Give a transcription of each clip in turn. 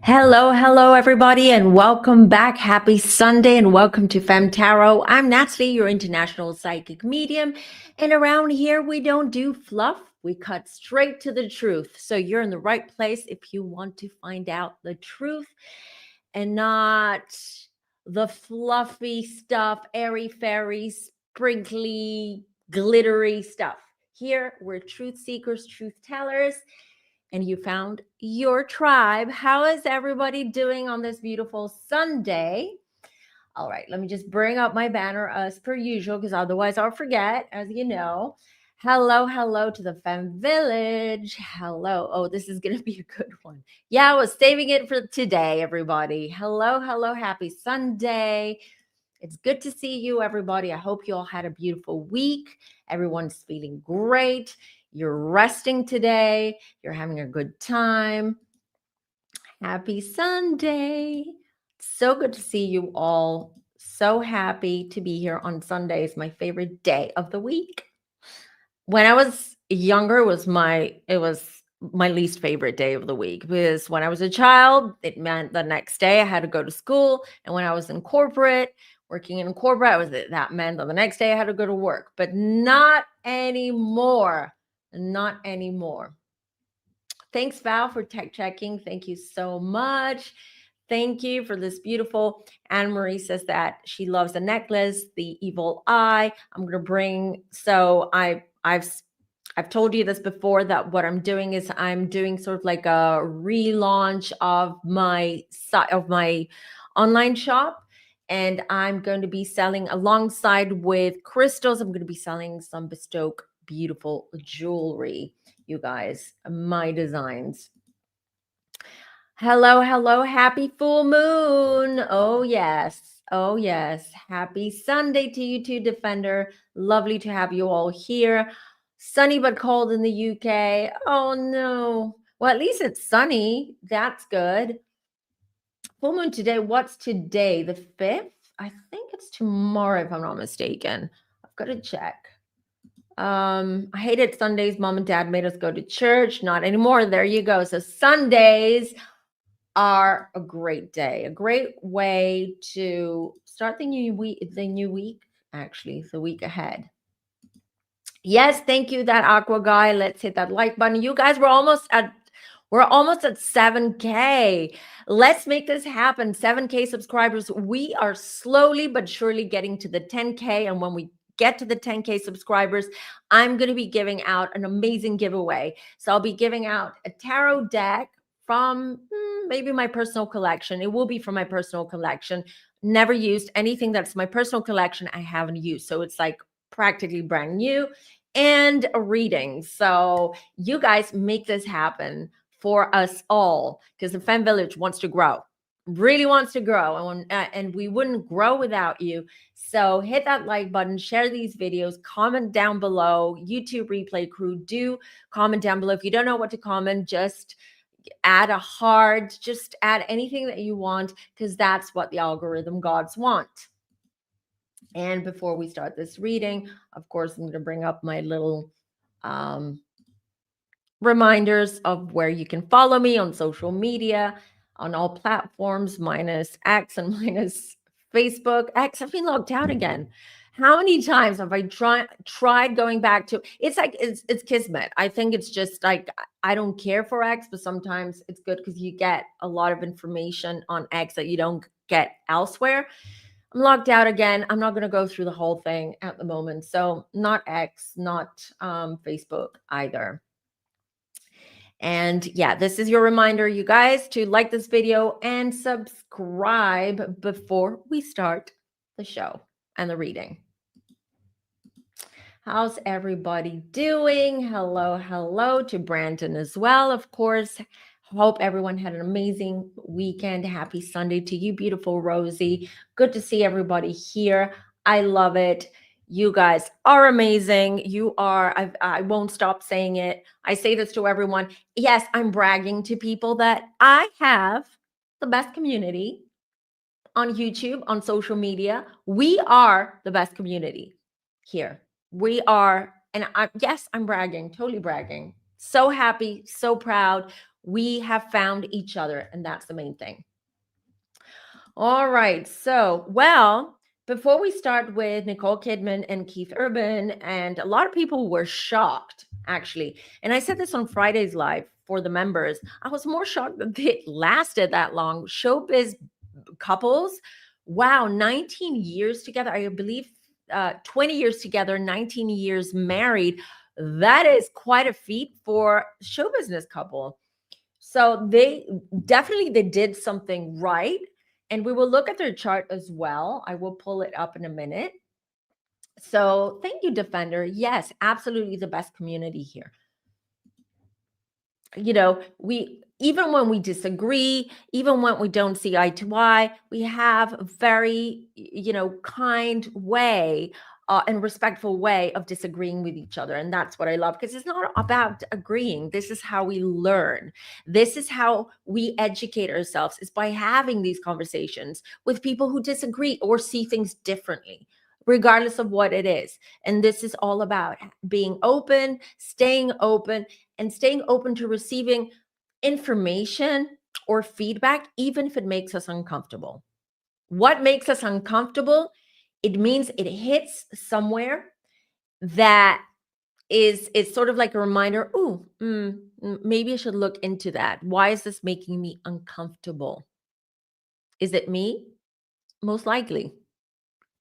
Hello, everybody, and welcome back. Happy Sunday, and welcome to FemmeTarot. I'm Natalie, your international psychic medium, and around here we don't do fluff. We cut straight to the truth. So you're in the right place if you want to find out the truth and not the fluffy stuff, airy-fairy, sprinkly, glittery stuff. Here, we're truth seekers, truth tellers, and you found your tribe. How is everybody doing on this beautiful Sunday? All right, let me just bring up my banner as per usual, because otherwise I'll forget, as you know. Hello to the Femme Village. Hello. Oh, this is going to be a good one. Yeah, I was saving it for today, everybody. Hello. Happy Sunday. It's good to see you, everybody. I hope you all had a beautiful week. Everyone's feeling great. You're resting today. You're having a good time. Happy Sunday. So good to see you all. So happy to be here on Sundays, my favorite day of the week. When I was younger, it was my least favorite day of the week, because when I was a child, it meant the next day I had to go to school. And when I was working in corporate, that meant that the next day I had to go to work. But not anymore. Not anymore. Thanks, Val, for tech checking. Thank you so much. Thank you for this beautiful. Anne Marie says that she loves the necklace, the evil eye. I'm going to bring. So I've told you this before, that what I'm doing is I'm doing sort of like a relaunch of my online shop. And I'm going to be selling, alongside with crystals, I'm going to be selling some bespoke, beautiful jewelry. You guys, my designs. Hello. Happy full moon. Oh, yes. Happy Sunday to you too, Defender. Lovely to have you all here. Sunny but cold in the UK. Oh, no. Well, at least it's sunny. That's good. Full moon today. What's today? The 5th? I think it's tomorrow, if I'm not mistaken. I've got to check. I hated Sundays. Mom and Dad made us go to church. Not anymore. There you go. So Sundays are a great day, a great way to start the new week, actually, the week ahead. Yes, thank you, that Aqua guy. Let's hit that like button. You guys, we're almost at 7K. Let's make this happen. 7K subscribers. We are slowly but surely getting to the 10K. And when we get to the 10K subscribers, I'm going to be giving out an amazing giveaway. So I'll be giving out a tarot deck from maybe my personal collection. It will be from my personal collection. Never used anything that's my personal collection. I haven't used. So it's like practically brand new, and a reading. So you guys make this happen for us all, because the Femme Village wants to grow, really wants to grow, and we wouldn't grow without you. So hit that like button, share these videos, comment down below. YouTube replay crew, do comment down below. If you don't know what to comment, just add a heart, just add anything that you want, because that's what the algorithm gods want. And before we start this reading, of course, I'm going to bring up my little reminders of where you can follow me on social media, on all platforms, minus X and minus Facebook. X, I've been logged out again. How many times have I tried going back to? It's like it's kismet. I think it's just like, I don't care for X, but sometimes it's good because you get a lot of information on X that you don't get elsewhere. I'm logged out again. I'm not going to go through the whole thing at the moment. So not X, not Facebook either. And yeah, this is your reminder, you guys, to like this video and subscribe before we start the show and the reading. How's everybody doing? Hello to Brandon as well, of course. Hope everyone had an amazing weekend. Happy Sunday to you, beautiful Rosie. Good to see everybody here. I love it. You guys are amazing. You are. I won't stop saying it. I say this to everyone. Yes, I'm bragging to people that I have the best community on YouTube, on social media. We are the best community here. We are, and yes, I'm bragging, totally bragging. So happy, so proud. We have found each other, and that's the main thing. All right. So, well, before we start with Nicole Kidman and Keith Urban, and a lot of people were shocked, actually. And I said this on Friday's live for the members. I was more shocked that it lasted that long. Showbiz couples, wow, 19 years together. I believe 20 years together, 19 years married. That is quite a feat for show business couple. So they did something right. And we will look at their chart as well. I will pull it up in a minute. So thank you, Defender. Yes, absolutely the best community here. We, even when we disagree, even when we don't see eye to eye, we have a very, kind way and respectful way of disagreeing with each other. And that's what I love, because it's not about agreeing. This is how we learn. This is how we educate ourselves, is by having these conversations with people who disagree or see things differently, regardless of what it is. And this is all about being open, and staying open to receiving information or feedback, even if it makes us uncomfortable. What makes us uncomfortable? It means it hits somewhere that is sort of like a reminder. Maybe I should look into that. Why is this making me uncomfortable? Is it me? Most likely.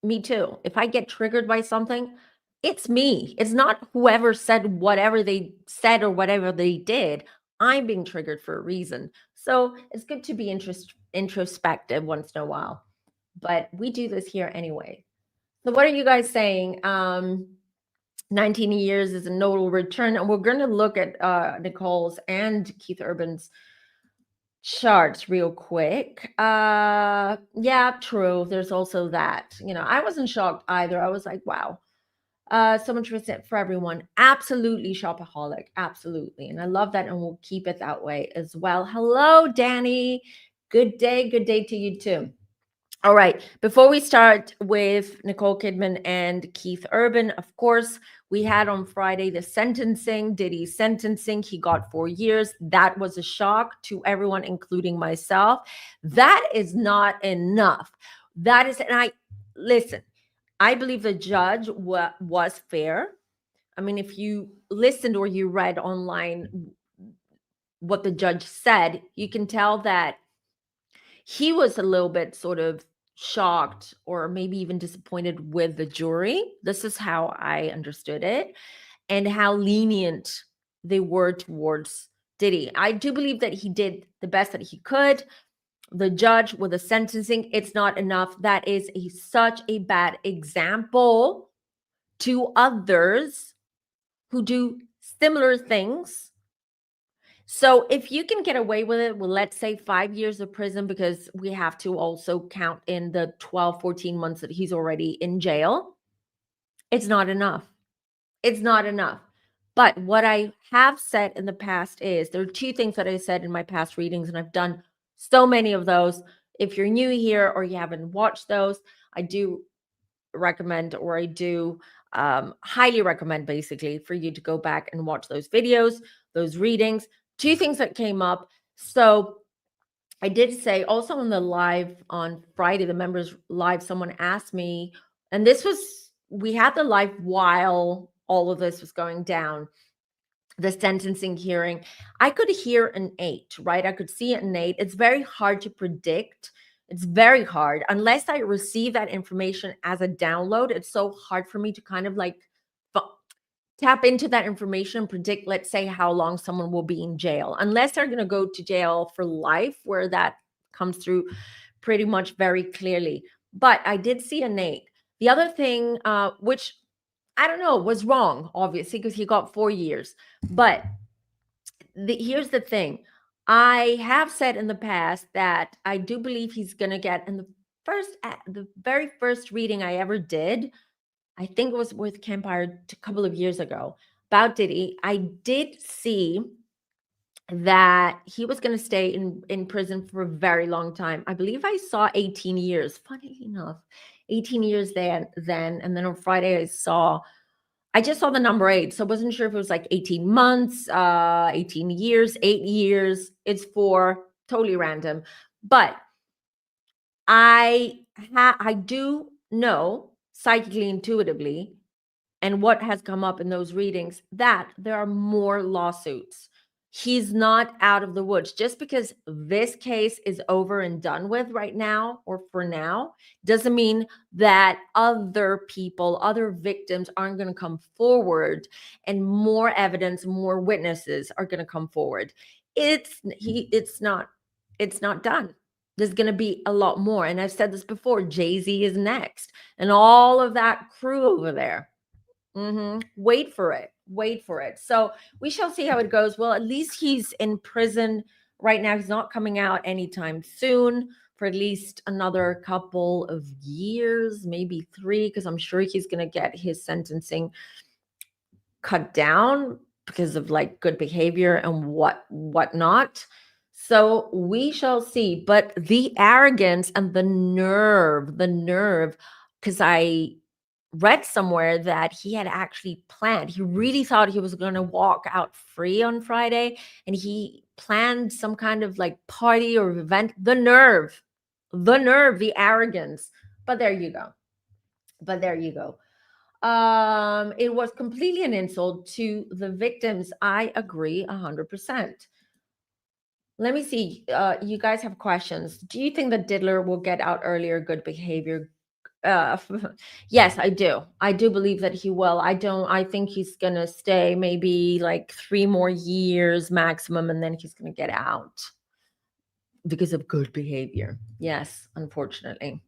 Me too. If I get triggered by something, it's me. It's not whoever said whatever they said or whatever they did. I'm being triggered for a reason. So it's good to be introspective once in a while. But we do this here anyway. So what are you guys saying? 19 years is a notable return. And we're going to look at Nicole's and Keith Urban's charts real quick. Yeah, true. There's also that. I wasn't shocked either. I was like, wow. So much for everyone. Absolutely shopaholic. Absolutely. And I love that. And we'll keep it that way as well. Hello, Danny. Good day. Good day to you too. All right. Before we start with Nicole Kidman and Keith Urban, of course, we had on Friday the sentencing, Diddy's sentencing. He got 4 years. That was a shock to everyone, including myself. That is not enough. Listen, I believe the judge was fair. I mean, if you listened or you read online what the judge said, you can tell that he was a little bit sort of shocked or maybe even disappointed with the jury. This is how I understood it, and how lenient they were towards Diddy. I do believe that he did the best that he could. The judge with the sentencing, it's not enough. That is such a bad example to others who do similar things. So if you can get away with it, well, let's say 5 years of prison, because we have to also count in the 12, 14 months that he's already in jail, it's not enough. It's not enough. But what I have said in the past is, there are two things that I said in my past readings, and I've done so many of those. If you're new here or you haven't watched those, I do recommend, or I do highly recommend, basically, for you to go back and watch those videos, those readings. Two things that came up. So I did say also on the live on Friday, the members live, someone asked me, and we had the live while all of this was going down, the sentencing hearing. I could hear an 8, right? I could see an 8. It's very hard to predict. It's very hard unless I receive that information as a download. It's so hard for me to kind of like tap into that information and predict, let's say, how long someone will be in jail, unless they're going to go to jail for life, where that comes through pretty much very clearly. But I did see an 8. The other thing, which I don't know, was wrong, obviously, because he got 4 years. But here's the thing. I have said in the past that I do believe he's going to get, in the very first reading I ever did, I think it was with Campfire a couple of years ago, about Diddy, I did see that he was going to stay in prison for a very long time. I believe I saw 18 years, funnily enough, 18 years then. And then on Friday, I saw I just saw the number 8, so I wasn't sure if it was like 18 months, 18 years, 8 years. It's 4, totally random. But I do know psychically, intuitively, and what has come up in those readings, that there are more lawsuits. He's not out of the woods. Just because this case is over and done with right now, or for now, doesn't mean that other people, other victims aren't going to come forward, and more evidence, more witnesses are going to come forward. It's not done. There's going to be a lot more. And I've said this before, Jay-Z is next, and all of that crew over there. Wait for it. Wait for it. So we shall see how it goes. Well, at least he's in prison right now. He's not coming out anytime soon, for at least another couple of years, maybe 3, because I'm sure he's going to get his sentencing cut down because of like good behavior and whatnot. So we shall see. But the arrogance and the nerve, because I read somewhere that he had actually planned. He really thought he was going to walk out free on Friday, and he planned some kind of like party or event. The nerve, the arrogance. But there you go. It was completely an insult to the victims. I agree 100%. Let me see. You guys have questions. Do you think that Diddler will get out earlier? Good behavior. Uh, yes, I do. I do believe that he will. I think he's gonna stay maybe like 3 more years maximum, and then he's gonna get out because of good behavior. Yes, unfortunately.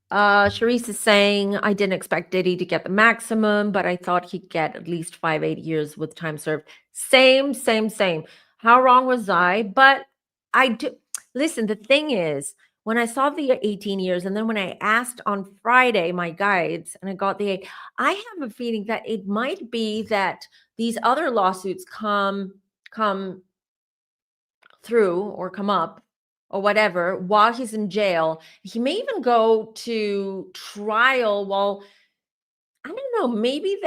Charisse is saying, I didn't expect Diddy to get the maximum, but I thought he'd get at least 5-8 years with time served. Same. How wrong was I? But I do. Listen, the thing is, when I saw the 18 years, and then when I asked on Friday my guides and I got the 8, I have a feeling that it might be that these other lawsuits come through or come up or whatever while he's in jail. He may even go to trial. Well, I don't know. Maybe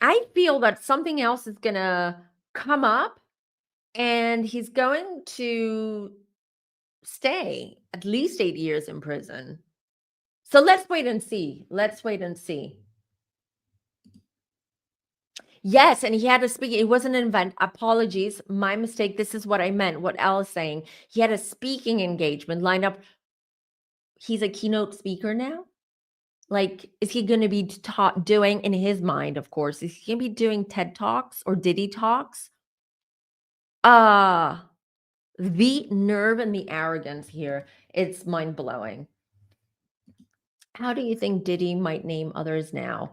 I feel that something else is going to come up, and he's going to stay at least 8 years in prison. So let's wait and see. Yes, and he had to speak. It wasn't an event. Apologies. My mistake. This is what I meant. What Elle is saying. He had a speaking engagement lined up. He's a keynote speaker now. Like, is he going to be doing, in his mind, of course, is he going to be doing TED Talks or Diddy Talks? The nerve and the arrogance here, it's mind-blowing. How do you think Diddy might name others now?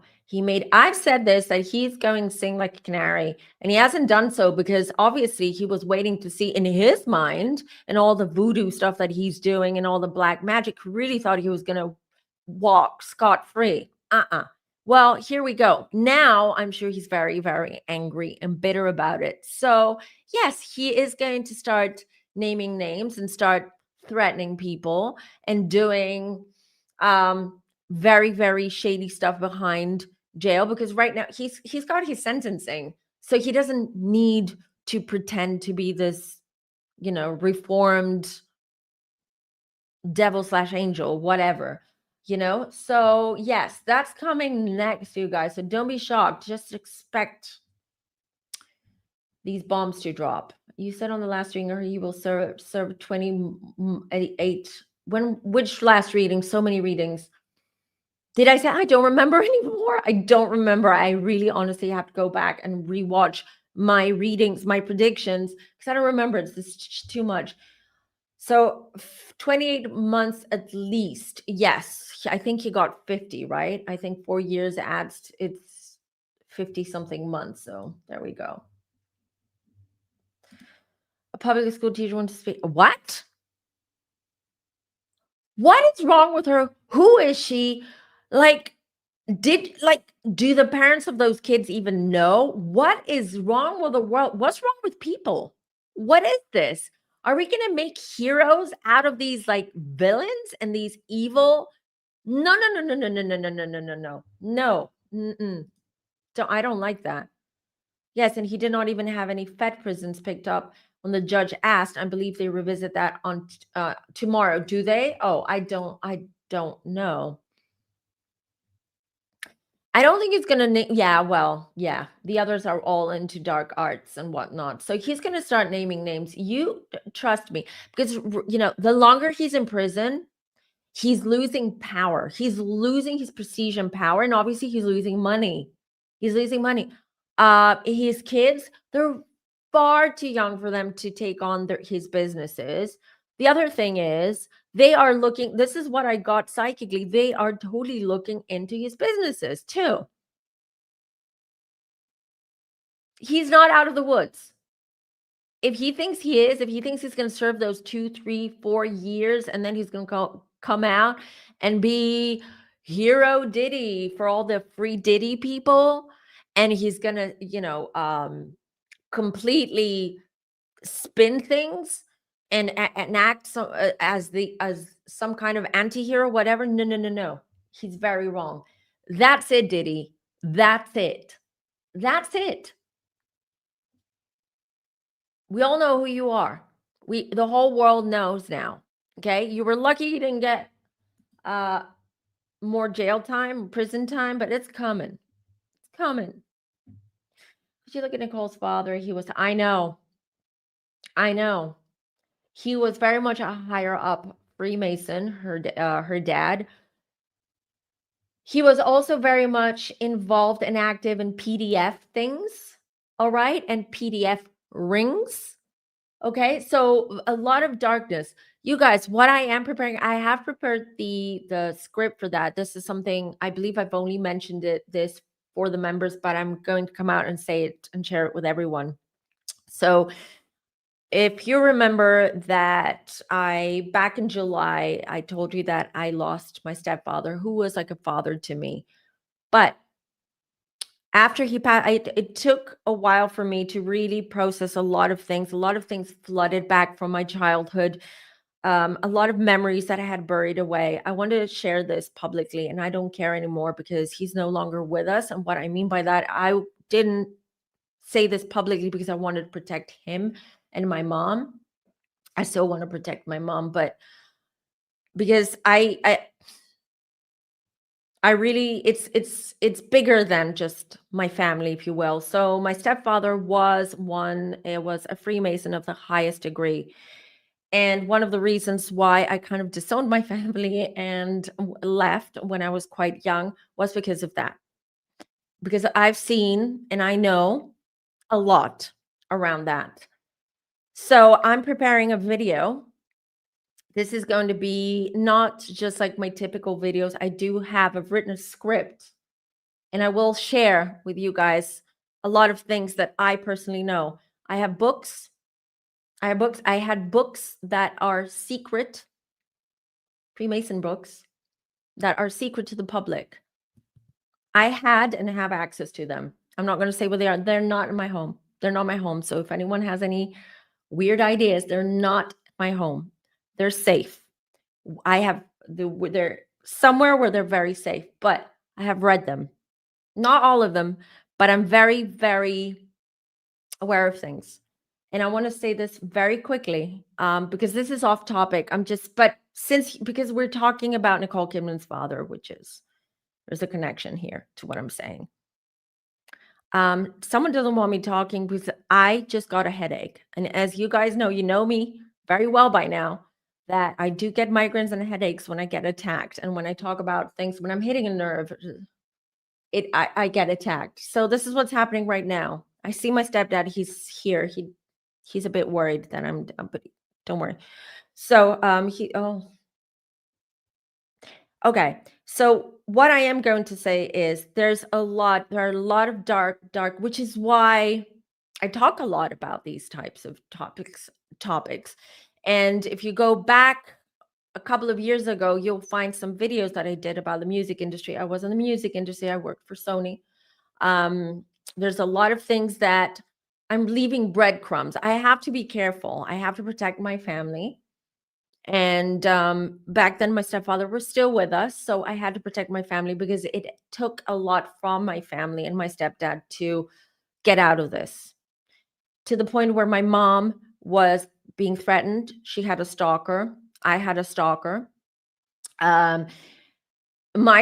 I've said this, that he's going to sing like a canary, and he hasn't done so because obviously he was waiting to see in his mind, and all the voodoo stuff that he's doing and all the black magic, really thought he was going to walk scot-free. Well, here we go. Now I'm sure he's very, very angry and bitter about it. So yes, he is going to start naming names and start threatening people and doing very, very shady stuff behind jail, because right now he's got his sentencing, so he doesn't need to pretend to be this, reformed devil/angel, whatever, So yes, that's coming next, you guys. So don't be shocked. Just expect these bombs to drop. You said on the last reading he will serve 28. Which last reading? So many readings. Did I say I don't remember anymore? I don't remember. I really honestly have to go back and rewatch my readings, my predictions, because I don't remember. It's just too much. So 28 months at least. Yes, I think he got 50, right? I think 4 years adds, it's 50 something months. So there we go. A public school teacher wants to speak. What? What is wrong with her? Who is she? Do the parents of those kids even know? What is wrong with the world? What's wrong with people? What is this? Are we going to make heroes out of these like villains and these evil No, no, no, no, no, no, no, no, no, no, no, no. No. Mm-mm. I don't like that. Yes, and he did not even have any Fed prisons picked up when the judge asked. I believe they revisit that on tomorrow. Do they? Oh, I don't know. I don't think he's gonna yeah, well, yeah. The others are all into dark arts and whatnot. So he's gonna start naming names. You trust me, because the longer he's in prison, he's losing power. He's losing his prestige and power, and obviously he's losing money. He's losing money. His kids, they're far too young for them to take on his businesses. The other thing is, they are looking, this is what I got psychically, they are totally looking into his businesses too. He's not out of the woods. If he thinks he is, if he thinks he's going to serve those 2, 3, 4 years, and then he's going to come out and be hero Diddy for all the free Diddy people, and he's going to, completely spin things and act as some kind of anti-hero, whatever. No, no, no, no. He's very wrong. That's it, Diddy. That's it. That's it. We all know who you are. The whole world knows now. Okay? You were lucky you didn't get uh more jail time, prison time, but it's coming. It's coming. Did you look at Nicole's father? I know. I know. He was very much a higher up Freemason, her dad. He was also very much involved and active in PDF things, all right? And PDF rings. Okay, so a lot of darkness. You guys, what I am preparing, I have prepared the script for that. This is something I believe I've only mentioned this for the members, but I'm going to come out and say it and share it with everyone. So if you remember that back in July, I told you that I lost my stepfather, who was like a father to me. But after he passed, it took a while for me to really process a lot of things. A lot of things flooded back from my childhood. A lot of memories that I had buried away. I wanted to share this publicly, and I don't care anymore because he's no longer with us. And what I mean by that, I didn't say this publicly because I wanted to protect him and my mom. I still want to protect my mom, but because I really, it's bigger than just my family, if you will. So my stepfather was a Freemason of the highest degree. And one of the reasons why I kind of disowned my family and left when I was quite young was because of that. Because I've seen and I know a lot around that. So I'm preparing a video. This is going to be not just like my typical videos. I do have a written script, and I will share with you guys a lot of things that I personally know. I have books. I have books. I had books that are secret, Freemason books that are secret to the public. I had and have access to them. I'm not going to say where they are. They're not in my home. They're not my home. So if anyone has any weird ideas, they're not my home. They're safe. I have they're somewhere where they're very safe, but I have read them. Not all of them, but I'm very, very aware of things. And I want to say this very quickly, because this is off topic. Because we're talking about Nicole Kidman's father, there's a connection here to what I'm saying. Someone doesn't want me talking because I just got a headache. And as you guys know, you know me very well by now, that I do get migraines and headaches when I get attacked. And when I talk about things, when I'm hitting a nerve, I get attacked. So this is what's happening right now. I see my stepdad. He's here. He's a bit worried that but don't worry. So okay. So what I am going to say is there are a lot of dark, which is why I talk a lot about these types of topics. And if you go back a couple of years ago, you'll find some videos that I did about the music industry. I was in the music industry. I worked for Sony. There's a lot of things that I'm leaving breadcrumbs. I have to be careful. I have to protect my family. And back then, my stepfather was still with us. So I had to protect my family because it took a lot from my family and my stepdad to get out of this, to the point where my mom was being threatened. She had a stalker. I had a stalker. My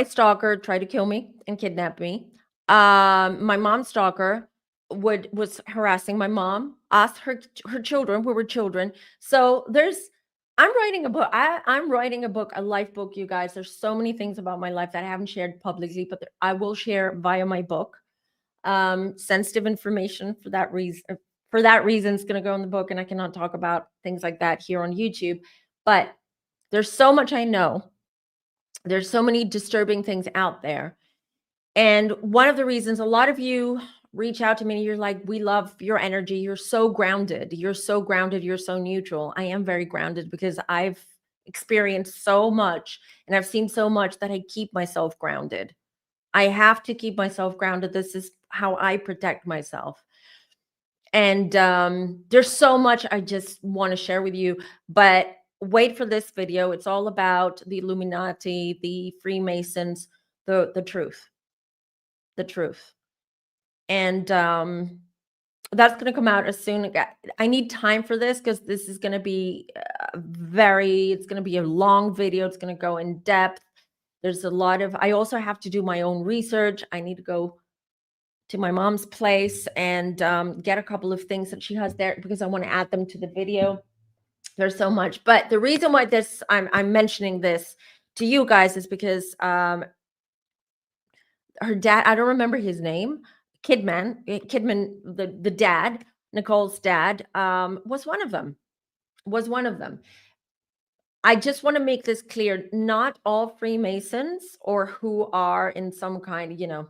stalker tried to kill me and kidnap me. My mom's stalker was harassing my mom, us, her children, who were children. So I'm writing a book. I'm writing a book, a life book, you guys. There's so many things about my life that I haven't shared publicly, but I will share via my book. Sensitive information for that reason. For that reason, it's going to go in the book, and I cannot talk about things like that here on YouTube. But there's so much I know. There's so many disturbing things out there. And one of the reasons a lot of you reach out to me and you're like, we love your energy. You're so grounded. You're so grounded. You're so neutral. I am very grounded because I've experienced so much and I've seen so much that I keep myself grounded. I have to keep myself grounded. This is how I protect myself. And there's so much I just want to share with you, but wait for this video. It's all about the Illuminati, the Freemasons, the truth. And that's going to come out as soon. I need time for this because this is going to be it's going to be a long video. It's going to go in depth. There's a lot of, I also have to do my own research. I need to go to my mom's place and get a couple of things that she has there because I want to add them to the video. There's so much. But the reason why I'm mentioning this to you guys is because her dad, I don't remember his name, Kidman, the dad, Nicole's dad, was one of them. I just want to make this clear. Not all Freemasons or who are in some kind of,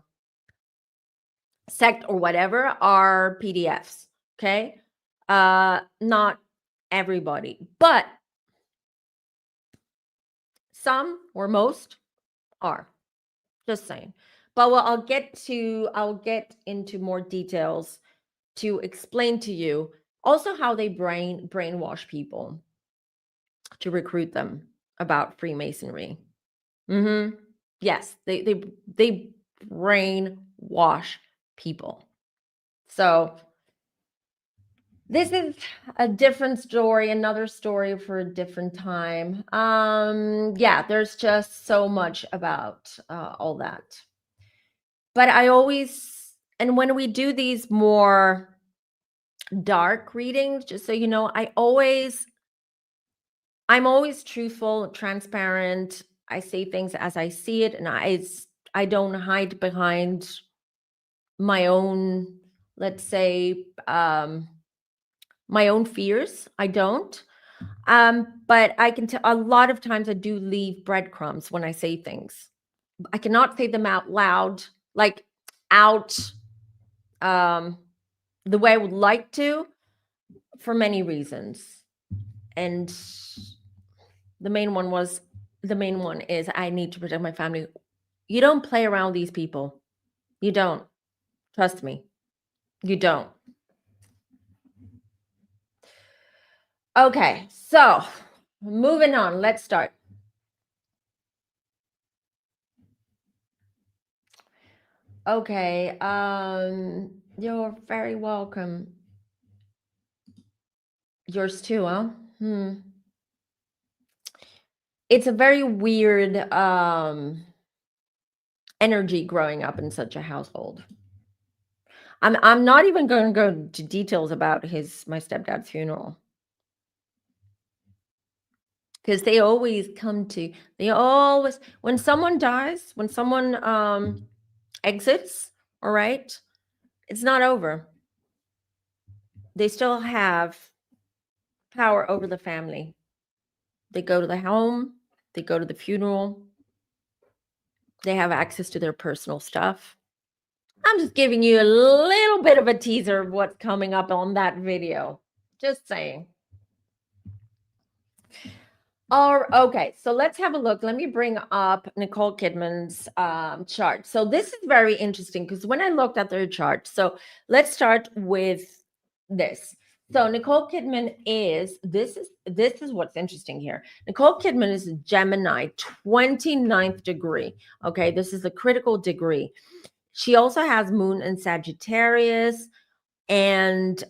sect or whatever are PDFs. Okay. Not everybody, but some or most are. Just saying. But I'll get into more details to explain to you also how they brainwash people to recruit them about Freemasonry. Yes, they brainwash people. So this is a different story, another story for a different time. Yeah, there's just so much about all that. But and when we do these more dark readings, just so you know, I'm always truthful, transparent. I say things as I see it, and I don't hide behind my own, let's say, my own fears. I don't. But I can tell a lot of times I do leave breadcrumbs when I say things. I cannot say them out loud, like out the way I would like to, for many reasons. And the main one is I need to protect my family. You don't play around these people. You don't. Trust me. You don't. Okay, so moving on. Let's start. Okay, you're very welcome. Yours too, huh? It's a very weird energy growing up in such a household. I'm not even going to go into details about my stepdad's funeral. Because they always when someone dies, when someone exits, all right, it's not over. They still have power over the family. They go to the home, they go to the funeral, they have access to their personal stuff. I'm just giving you a little bit of a teaser of what's coming up on that video. Just saying. Okay, so let's have a look. Let me bring up Nicole Kidman's chart. So this is very interesting because when I looked at their chart, so let's start with this. So Nicole Kidman is this is what's interesting here. Nicole Kidman is a Gemini 29th degree. Okay, this is a critical degree. She also has moon in Sagittarius and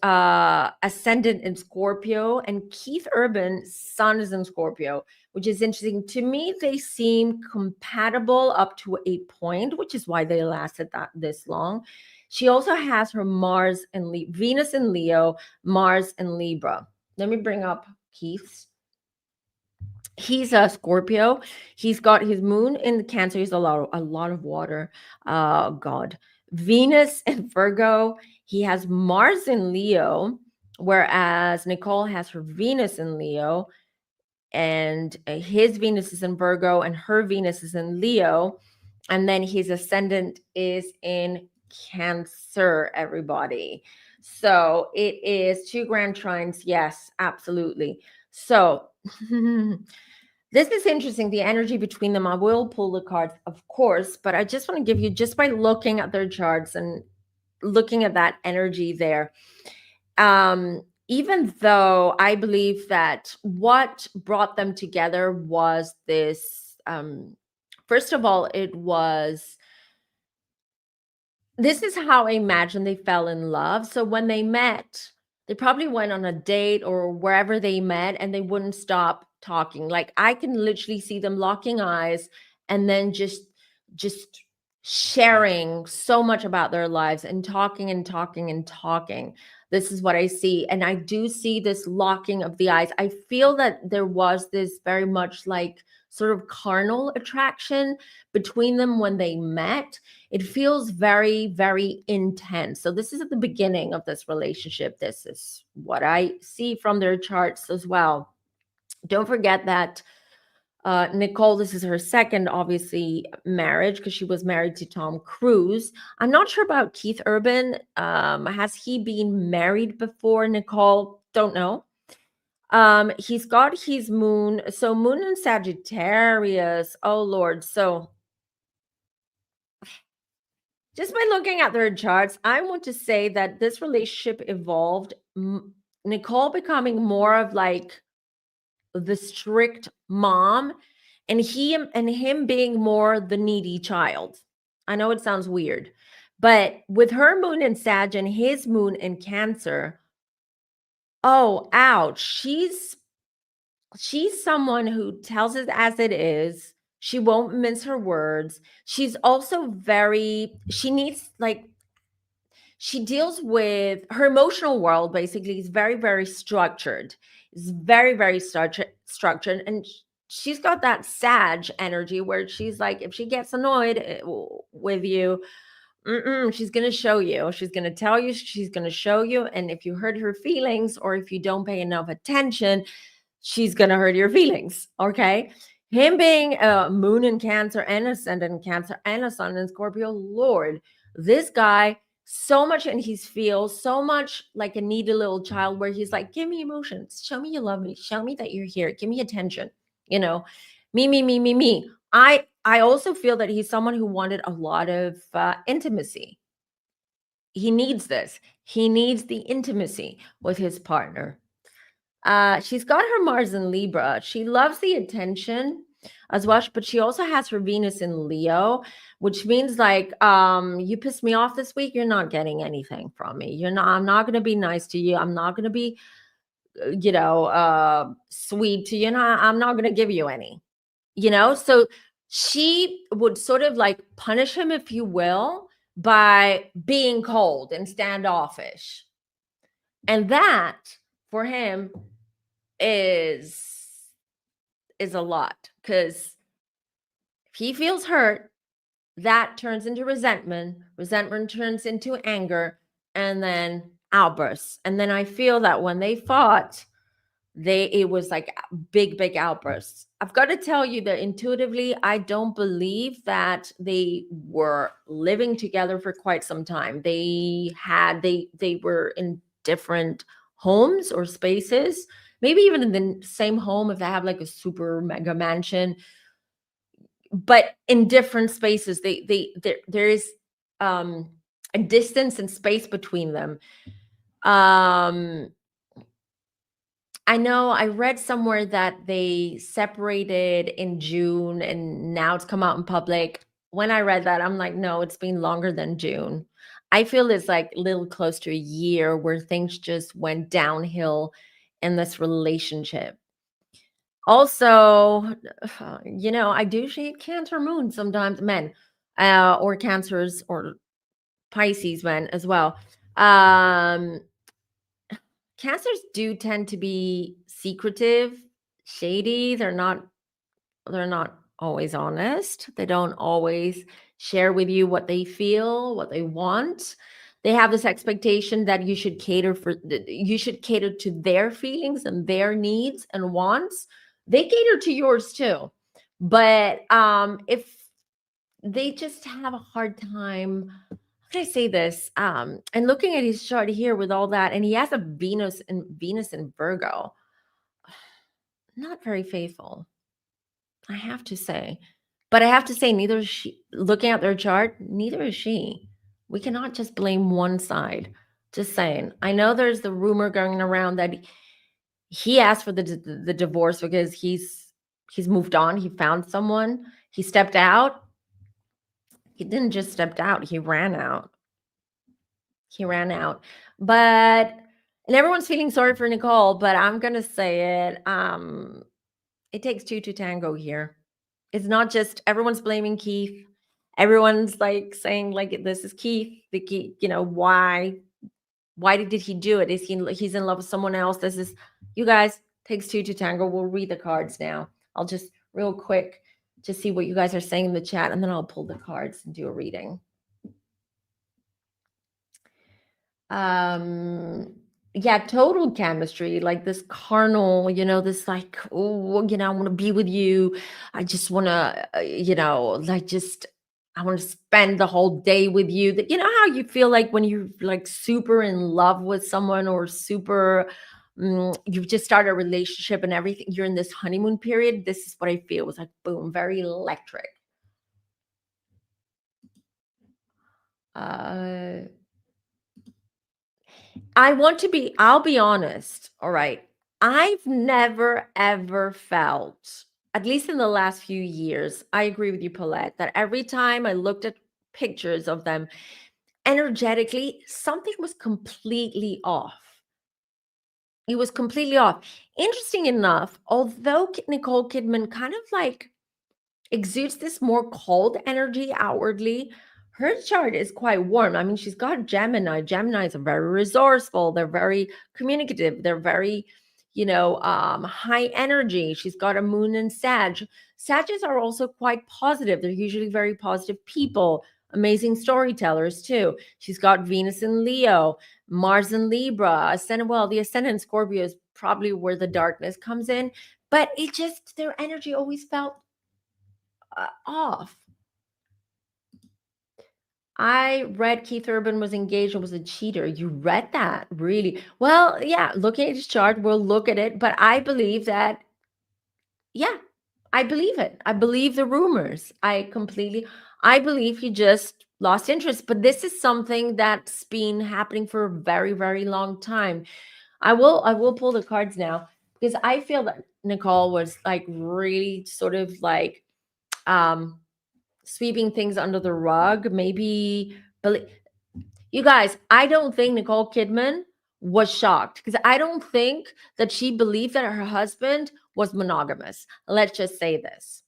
ascendant in Scorpio, and Keith Urban's sun is in Scorpio, which is interesting. To me, they seem compatible up to a point, which is why they lasted this long. She also has her Mars and Venus in Leo, Mars in Libra. Let me bring up Keith's. He's a Scorpio. He's got his moon in Cancer. He's a lot of water. God. Venus in Virgo. He has Mars in Leo, whereas Nicole has her Venus in Leo, and his Venus is in Virgo, and her Venus is in Leo, and then his ascendant is in Cancer. Everybody. So it is 2 grand trines. Yes, absolutely. So. This is interesting, the energy between them. I will pull the cards, of course, but I just want to give you, just by looking at their charts and looking at that energy there, even though I believe that what brought them together was this, first of all, this is how I imagine they fell in love. So when they met, they probably went on a date or wherever they met, and they wouldn't stop talking. Like, I can literally see them locking eyes and then just sharing so much about their lives and talking and talking and talking. This is what I see. And I do see this locking of the eyes. I feel that there was this very much like sort of carnal attraction between them when they met. It feels very, very intense. So this is at the beginning of this relationship. This is what I see from their charts as well. Don't forget that Nicole, this is her second, obviously, marriage, because she was married to Tom Cruise. I'm not sure about Keith Urban. Has he been married before, Nicole? Don't know. He's got his moon. So moon in Sagittarius. Oh, Lord. So just by looking at their charts, I want to say that this relationship evolved. Nicole becoming more of like the strict mom, and him being more the needy child. I know it sounds weird, but with her moon in Sag and his moon in Cancer, oh, ouch. She's someone who tells it as it is. She won't mince her words. She's also she needs, like, she deals with her emotional world, basically, is very, very structured. It's very, very structured. And she's got that Sag energy where she's like, if she gets annoyed with you, she's going to show you. She's going to tell you. She's going to show you. And if you hurt her feelings, or if you don't pay enough attention, she's going to hurt your feelings. Okay. Him being a moon in Cancer and ascendant in Cancer and a sun in Scorpio, Lord, this guy, so much, and he feels so much like a needy little child, where he's like, give me emotions, show me you love me, show me that you're here, give me attention, you know, me. I also feel that he's someone who wanted a lot of intimacy. He needs this. He needs the intimacy with his partner. She's got her Mars in Libra. She loves the attention as well, but she also has her Venus in Leo, which means, like, you pissed me off this week, you're not getting anything from me. I'm not going to be nice to you. I'm not going to be, sweet to you. I'm not going to give you any, So she would sort of like punish him, if you will, by being cold and standoffish. And that for him is a lot, because if he feels hurt, that turns into resentment turns into anger, and then outbursts. And then I feel that when they fought, it was like big outbursts. I've got to tell you that intuitively, I don't believe that they were living together for quite some time. They were in different homes or spaces, maybe even in the same home if they have like a super mega mansion, but in different spaces. There is a distance and space between them. I know I read somewhere that they separated in June and now it's come out in public. When I read that, I'm like, no, it's been longer than June. I feel it's like a little close to a year where things just went downhill in this relationship. Also, I do shade Cancer moon sometimes, men, or Cancers or Pisces men as well. Um, Cancers do tend to be secretive, shady. They're not always honest. They don't always share with you what they feel, what they want. They have this expectation that you should cater to their feelings and their needs and wants. They cater to yours too. But if they just have a hard time, how can I say this? And looking at his chart here with all that, and he has a Venus in Virgo, not very faithful, I have to say. But I have to say, neither is she. Looking at their chart, neither is she. We cannot just blame one side. Just saying. I know there's the rumor going around that he asked for the divorce because he's moved on. He found someone. He stepped out. He didn't just step out. He ran out. He ran out. But and everyone's feeling sorry for Nicole, but I'm gonna say it. It takes two to tango here. It's not just everyone's blaming Keith. Everyone's like saying like this is Keith. The Keith, why did he do it? Is he's in love with someone else? This is you guys takes two to tango. We'll read the cards now. I'll just real quick just see what you guys are saying in the chat, and then I'll pull the cards and do a reading. Yeah, total chemistry, like this carnal, this like, oh, I want to be with you. I just want to, like just I want to spend the whole day with you. That how you feel like when you're like super in love with someone or super you've just started a relationship and everything, you're in this honeymoon period. This is what I feel. It was like boom, very electric. uh I'll be honest. All right. I've never ever felt, at least in the last few years, I agree with you, Paulette, that every time I looked at pictures of them, energetically, something was completely off. It was completely off. Interesting enough, although Nicole Kidman kind of like exudes this more cold energy outwardly. Her chart is quite warm. I mean, she's got Gemini. Geminis are very resourceful. They're very communicative. They're very, high energy. She's got a moon in Sag. Sages are also quite positive. They're usually very positive people, amazing storytellers too. She's got Venus in Leo, Mars in Libra, ascendant. Well, the ascendant Scorpio is probably where the darkness comes in, but their energy always felt off. I read Keith Urban was engaged and was a cheater. You read that? Really? Well, yeah, looking at his chart, we'll look at it, but I believe that, yeah, I believe it. I believe the rumors. I believe he just lost interest, but this is something that's been happening for a very, very long time. I will pull the cards now because I feel that Nicole was like really sort of like um sweeping things under the rug. Maybe, but you guys, I don't think Nicole Kidman was shocked because I don't think that she believed that her husband was monogamous. Let's just say this.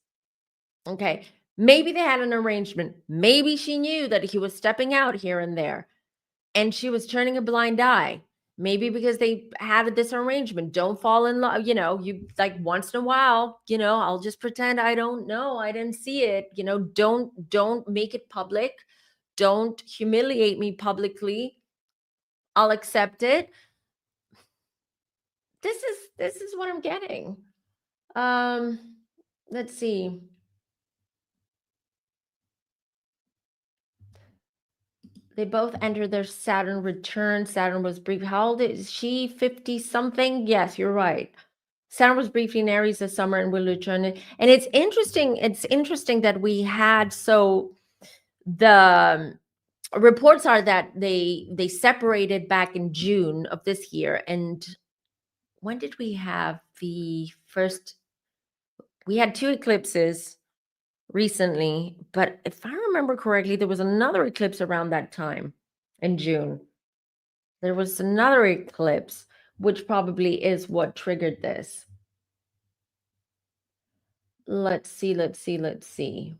Okay. Maybe they had an arrangement. Maybe she knew that he was stepping out here and there and she was turning a blind eye. Maybe because they had this arrangement. Don't fall in love. You like once in a while, I'll just pretend I don't know. I didn't see it. Don't make it public. Don't humiliate me publicly. I'll accept it. This is what I'm getting. Um, let's see. They both entered their Saturn return. Saturn was brief. How old is she? 50 something? Yes, you're right. Saturn was briefly in Aries this summer and will return. And it's interesting. It's interesting that we had the reports are that they separated back in June of this year, and when did we have the first? We had 2 eclipses recently, but if I remember correctly, there was another eclipse around that time in June. There was another eclipse, which probably is what triggered this. Let's see. 100%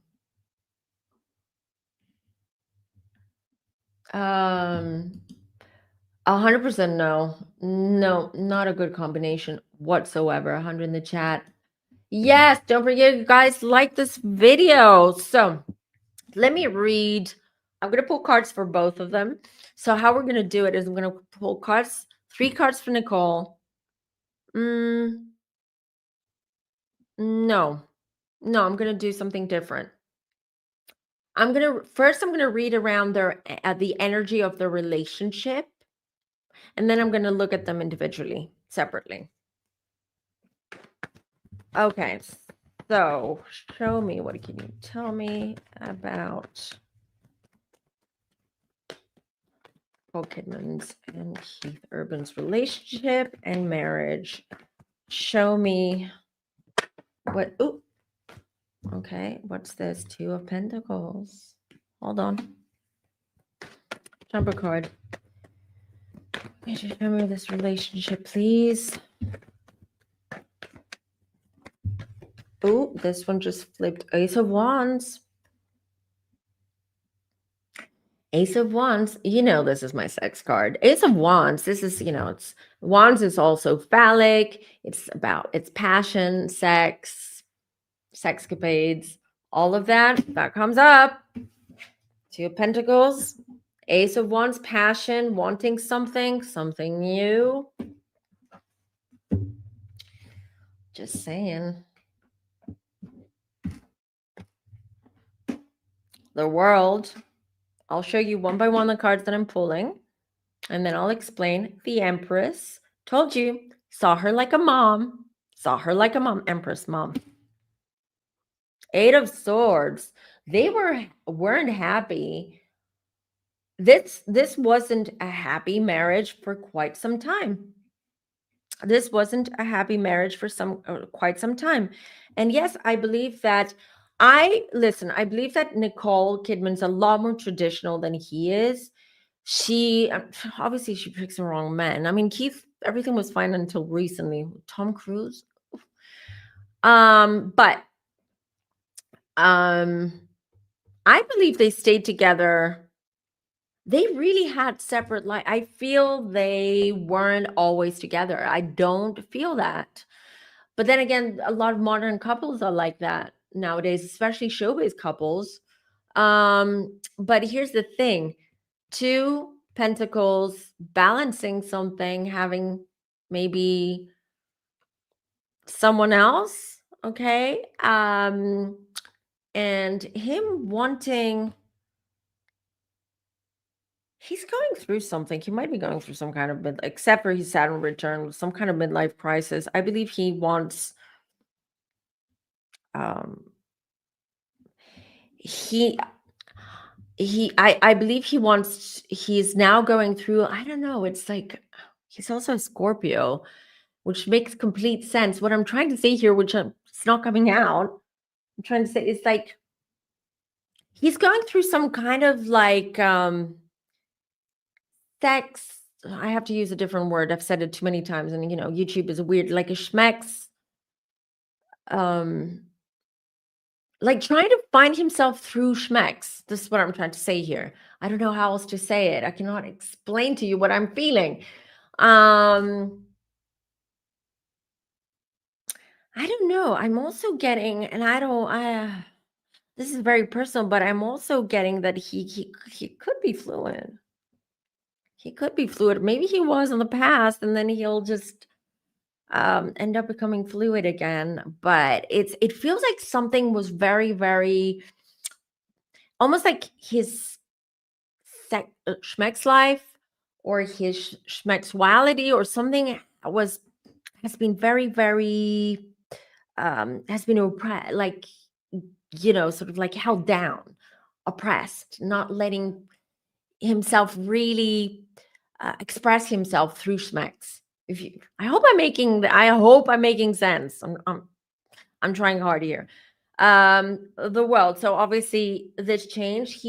no. No, not a good combination whatsoever. 100 in the chat. Yes, don't forget, you guys, like this video. So let me read. I'm going to pull cards for both of them. So how we're going to do it is I'm going to pull cards, 3 cards for Nicole. No, I'm going to do something different. I'm going to read around the energy of the relationship, and then I'm going to look at them individually, separately. Okay, so show me, what can you tell me about Nicole Kidman's and Keith Urban's relationship and marriage? Show me what, okay, what's this? 2 of Pentacles. Hold on. Jump a card. Could you show me this relationship, please? Oh, this one just flipped. Ace of Wands. Ace of Wands. You know, this is my sex card. Ace of Wands. This is, it's Wands is also phallic. It's passion, sex, sexcapades, all of that. That comes up. 2 of Pentacles. Ace of Wands, passion, wanting something new. Just saying. The World. I'll show you one by one the cards that I'm pulling, and then I'll explain. The Empress. Told you. Saw her like a mom. Empress mom. 8 of Swords. They weren't happy. This wasn't a happy marriage for quite some time. Quite some time. And yes, I believe that I believe that Nicole Kidman's a lot more traditional than he is. She obviously she picks the wrong man. I mean, Keith, everything was fine until recently. Tom Cruise. But I believe they stayed together. They really had separate life. I feel they weren't always together. I don't feel that. But then again, a lot of modern couples are like that nowadays, especially showbiz couples. But here's the thing. 2 Pentacles, balancing something, having maybe someone else, okay? And him wanting, he's going through something. He might be going through some kind of except for his Saturn return, some kind of midlife crisis. I believe he wants I believe he's now going through, I don't know, it's like he's also a Scorpio, which makes complete sense. What I'm trying to say here, which it's not coming out, I'm trying to say it's like he's going through some kind of like sex. I have to use a different word. I've said it too many times, and YouTube is a weird, like a schmex. Like trying to find himself through schmex. This is what I'm trying to say here. I don't know how else to say it. I cannot explain to you what I'm feeling. I don't know. I'm also getting, and this is very personal, but I'm also getting that he could be fluid. He could be fluid. Maybe he was in the past, and then he'll just end up becoming fluid again. But it feels like something was very, very almost like his schmex life or his schmexuality or something has been very, very has been oppressed, like sort of like held down, oppressed, not letting himself really express himself through schmex, if you, I hope I'm making sense. I'm trying hard here. The world. So obviously this change,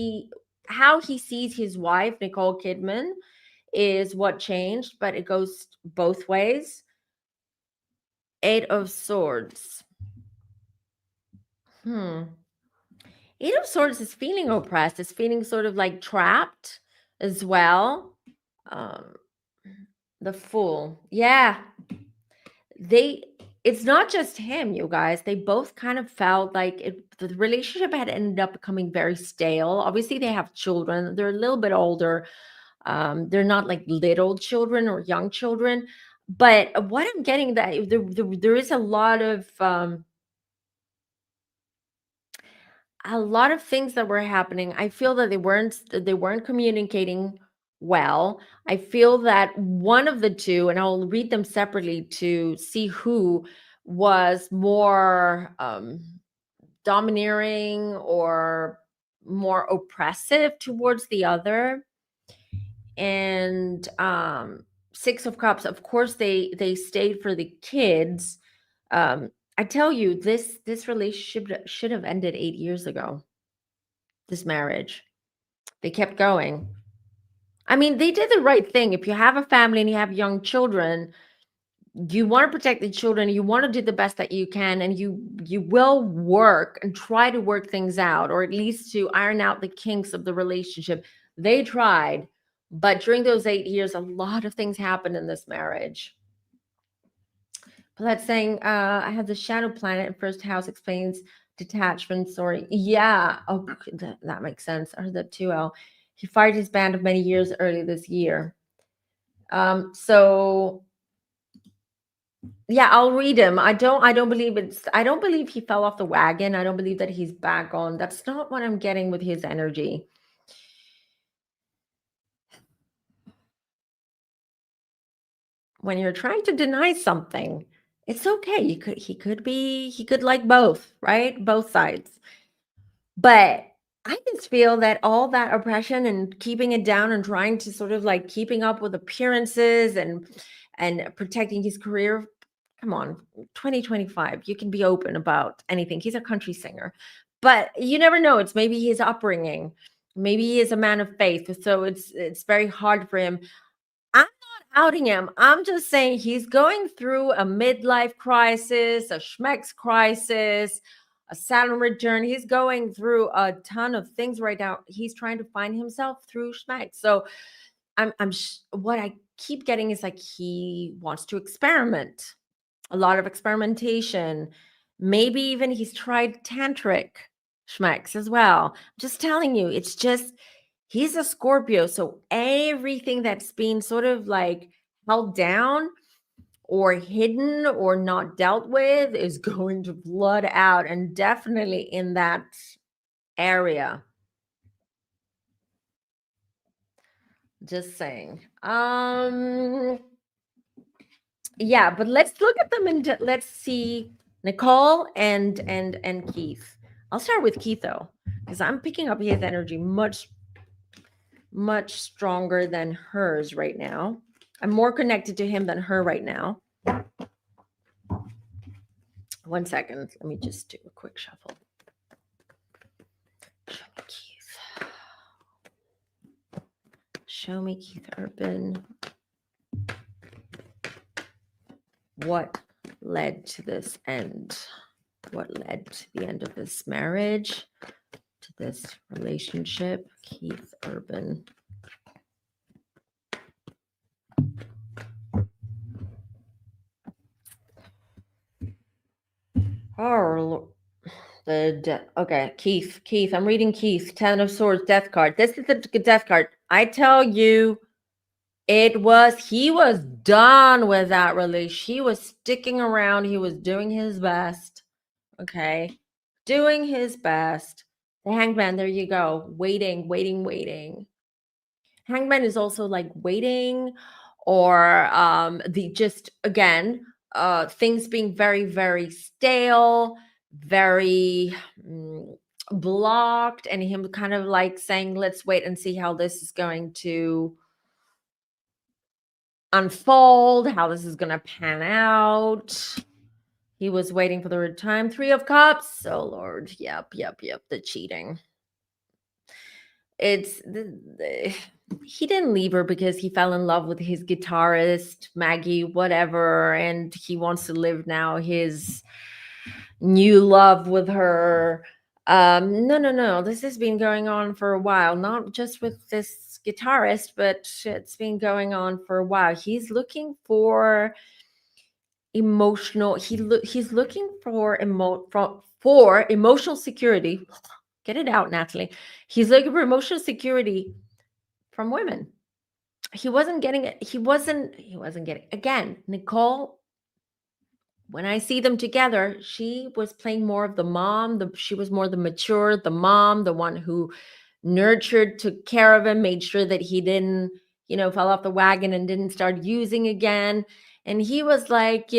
how he sees his wife, Nicole Kidman, is what changed, but it goes both ways. Eight of Swords. Eight of Swords is feeling oppressed, is feeling sort of like trapped as well. Um, the Fool. Yeah. It's not just him, you guys. They both kind of felt like the relationship had ended up becoming very stale. Obviously, they have children. They're a little bit older. They're not like little children or young children. But what I'm getting that there is a lot of things that were happening. I feel that they weren't communicating well. I feel that one of the two, and I'll read them separately to see who was more domineering or more oppressive towards the other. And Six of Cups, of course, they stayed for the kids. I tell you, this relationship should have ended 8 years ago. This marriage, they kept going. I mean, they did the right thing. If you have a family and you have young children, you want to protect the children, you want to do the best that you can, and you will work and try to work things out, or at least to iron out the kinks of the relationship. They tried, but during those 8 years, a lot of things happened in this marriage. But that's saying I have the shadow planet in first house, explains detachment. Sorry. Yeah. Oh, that makes sense. I heard that too. He fired his band of many years early this year. So yeah, I'll read him. I don't believe he fell off the wagon. I don't believe that he's back on. That's not what I'm getting with his energy. When you're trying to deny something, it's okay. He could like both, right? Both sides. But I just feel that all that oppression and keeping it down and trying to sort of like keeping up with appearances and protecting his career. Come on, 2025, you can be open about anything. He's a country singer. But you never know. It's maybe his upbringing. Maybe he is a man of faith. So it's very hard for him. I'm not outing him. I'm just saying he's going through a midlife crisis, a Schmeck's crisis, a Saturn return. He's going through a ton of things right now. He's trying to find himself through Schmeck. So what I keep getting is like he wants to experiment, a lot of experimentation. Maybe even he's tried tantric Schmecks as well. Just telling you, it's just he's a Scorpio, so everything that's being sort of like held down or hidden or not dealt with is going to flood out, and definitely in that area. Just saying. Yeah, but let's look at them and let's see Nicole and Keith. I'll start with Keith though, because I'm picking up his energy much stronger than hers right now. I'm more connected to him than her right now. 1 second. Let me just do a quick shuffle. Show me Keith Urban. What led to this end? What led to the end of this marriage? To this relationship? Keith Urban. Oh, okay, Keith. I'm reading Keith. 10 of Swords, Death card. This is the Death card. I tell you, he was done with that relation. He was sticking around. He was doing his best. Okay, doing his best. The Hangman. There you go. Waiting. Hangman is also like waiting, or the just again things being very very stale, very blocked, and him kind of like saying let's wait and see how this is going to unfold, how this is going to pan out. He was waiting for the right time. 3 of Cups. Oh, Lord. Yep. The cheating. It's he didn't leave her because he fell in love with his guitarist, Maggie, whatever. And he wants to live now his new love with her. No. This has been going on for a while, not just with this guitarist, but it's been going on for a while. He's looking for emotional. He's looking for emotional security. Get it out, Natalie. He's looking for emotional security from women. He wasn't getting it. He wasn't getting again. Nicole, when I see them together, she was playing more of the mom. She was more the mature, the mom, the one who nurtured, took care of him, made sure that he didn't, fell off the wagon and didn't start using again. And he was like,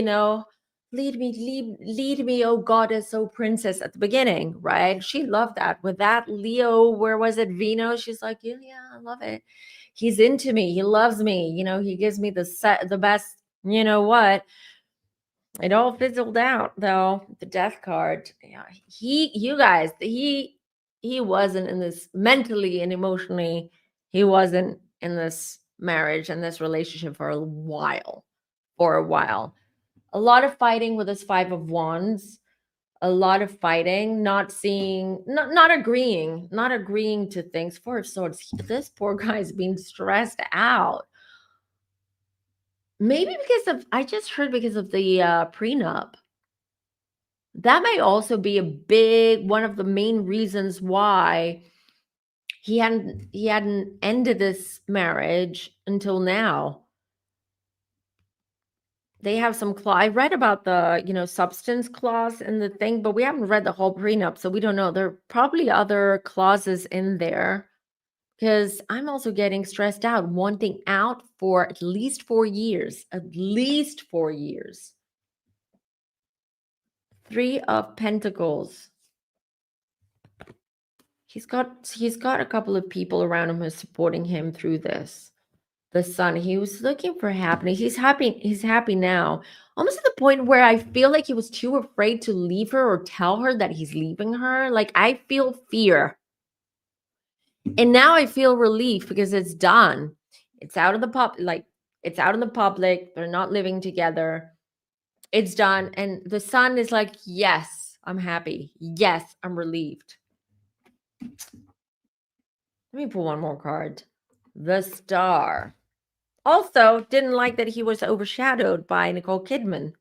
lead me, oh goddess, oh princess at the beginning, right? She loved that. With that Leo, where was it? Venus. She's like, yeah, I love it. He's into me. He loves me. He gives me the best, what? It all fizzled out though. The death card. Yeah, you guys, he wasn't in this mentally and emotionally. He wasn't in this marriage and this relationship for a while. A lot of fighting with his 5 of Wands. A lot of fighting, not agreeing to things. 4 of Swords. This poor guy's being stressed out. Maybe I just heard because of the prenup. That may also be one of the main reasons why he hadn't ended this marriage until now. They have some clause. I read about the, substance clause in the thing, but we haven't read the whole prenup, so we don't know. There are probably other clauses in there. Because I'm also getting stressed out, wanting out for at least 4 years. 3 of Pentacles. He's got a couple of people around him who are supporting him through this. The Sun, he was looking for happiness. He's happy now. Almost to the point where I feel like he was too afraid to leave her or tell her that he's leaving her. Like, I feel fear. And now I feel relief because it's done. It's out of the it's out in the public. They're not living together. It's done. And the Sun is like, yes, I'm happy. Yes, I'm relieved. Let me pull one more card. The Star. Also, didn't like that he was overshadowed by Nicole Kidman.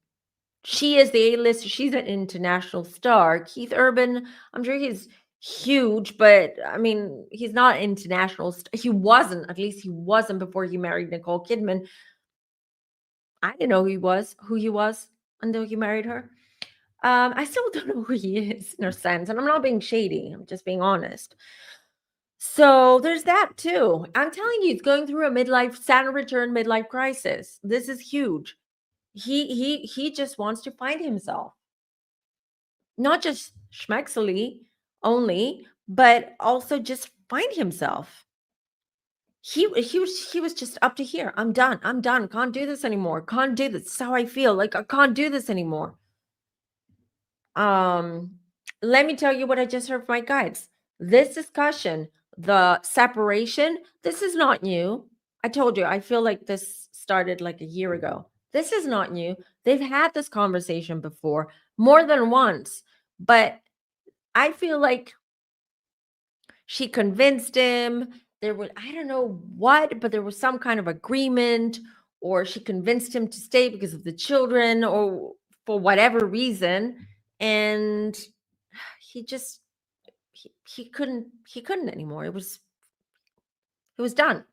She is the A-list. She's an international star. Keith Urban, I'm sure he's huge, but I mean, he's not international. He wasn't, at least he wasn't before he married Nicole Kidman. I didn't know who he was until he married her. I still don't know who he is in a sense, and I'm not being shady. I'm just being honest. So there's that too. I'm telling you, he's going through a Saturn return midlife crisis. This is huge. He just wants to find himself. Not just schmexily only, but also just find himself. He was just up to here. I'm done. Can't do this anymore. Can't do this. This is how I feel. Like, I can't do this anymore. Let me tell you what I just heard from my guides. This discussion, the separation, this is not new. I told you, I feel like this started like a year ago. This is not new. They've had this conversation before, more than once. But I feel like she convinced him. I don't know what, but there was some kind of agreement, or she convinced him to stay because of the children or for whatever reason. And he just, he couldn't anymore. It was done.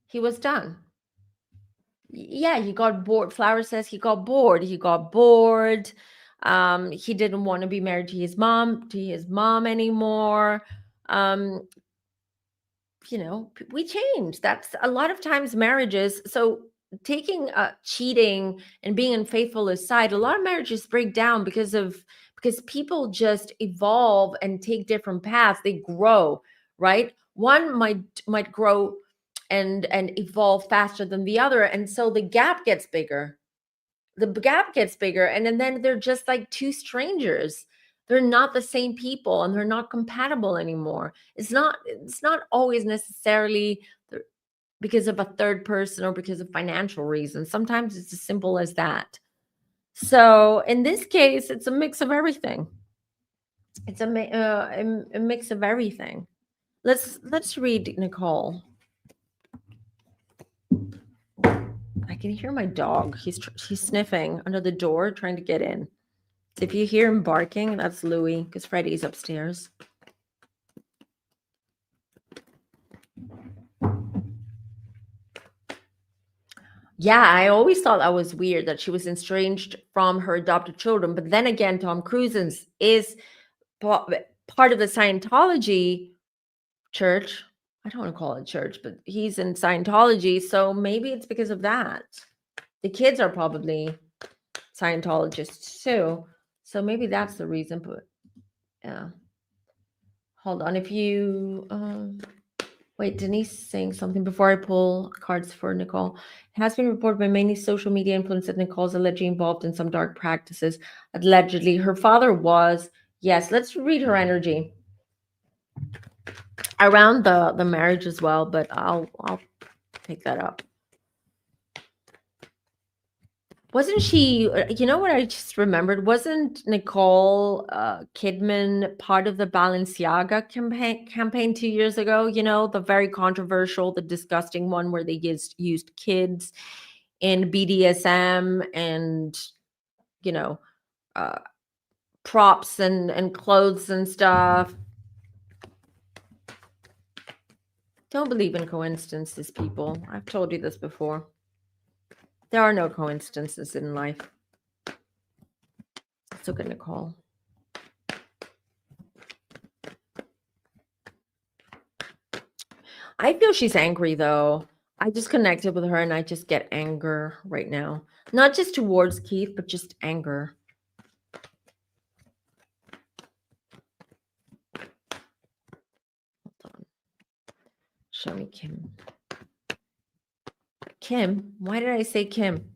He was done. Yeah, he got bored. Flower says he got bored. He didn't want to be married to his mom anymore. We change. That's a lot of times marriages. So taking cheating and being unfaithful aside, a lot of marriages break down because people just evolve and take different paths. They grow, right? One might grow and evolve faster than the other, and so the gap gets bigger. And then they're just like two strangers. They're not the same people, and they're not compatible anymore. It's not always necessarily because of a third person or because of financial reasons. Sometimes it's as simple as that. So in this case, it's a mix of everything. It's a mix of everything. Let's read Nicole. I can hear my dog. He's sniffing under the door, trying to get in. If you hear him barking, that's Louie, because Freddie's upstairs. Yeah, I always thought that was weird that she was estranged from her adopted children. But then again, Tom Cruise is part of the Scientology church. I don't want to call it church, but he's in Scientology. So maybe it's because of that. The kids are probably Scientologists too. So maybe that's the reason. But yeah. Hold on. If you wait, Denise is saying something before I pull cards for Nicole. It has been reported by many social media influencers that Nicole's allegedly involved in some dark practices. Allegedly, her father was. Yes, let's read her energy around the marriage as well, but I'll pick that up. Wasn't she, you know what I just remembered? Wasn't Nicole Kidman part of the Balenciaga campaign 2 years ago? You know, the very controversial, the disgusting one where they used kids in BDSM and, you know, props and clothes and stuff. Don't believe in coincidences, people. I've told you this before. There are no coincidences in life. Let's look at Nicole. I feel she's angry though. I just connected with her and I just get anger right now. Not just towards Keith, but just anger. Hold on. Show me Kim. Kim? Why did I say Kim?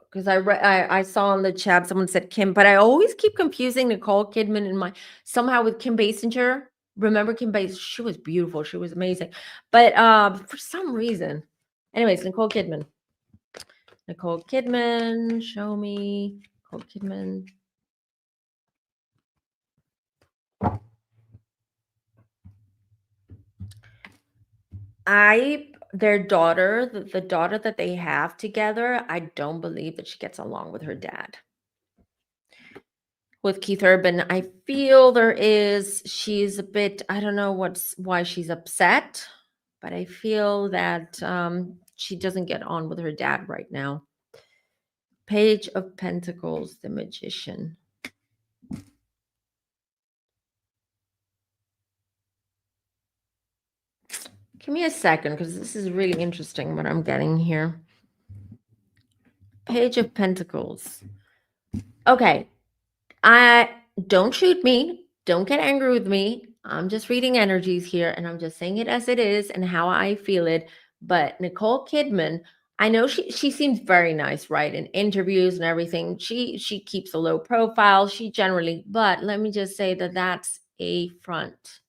Because I saw in the chat someone said Kim, but I always keep confusing Nicole Kidman and somehow with Kim Basinger. Remember Kim Basinger? She was beautiful. She was amazing. But for some reason. Anyways, Nicole Kidman. Nicole Kidman, show me. Nicole Kidman. Their daughter, the daughter that they have together, I don't believe that she gets along with her dad. With Keith Urban, I feel she's a bit, I don't know why she's upset, but I feel that she doesn't get on with her dad right now. Page of Pentacles, the Magician. Give me a second, because this is really interesting what I'm getting here. Page of Pentacles. Okay. Don't shoot me. Don't get angry with me. I'm just reading energies here, and I'm just saying it as it is and how I feel it. But Nicole Kidman, I know she seems very nice, right? In interviews and everything. She keeps a low profile. She generally, but let me just say that that's a front.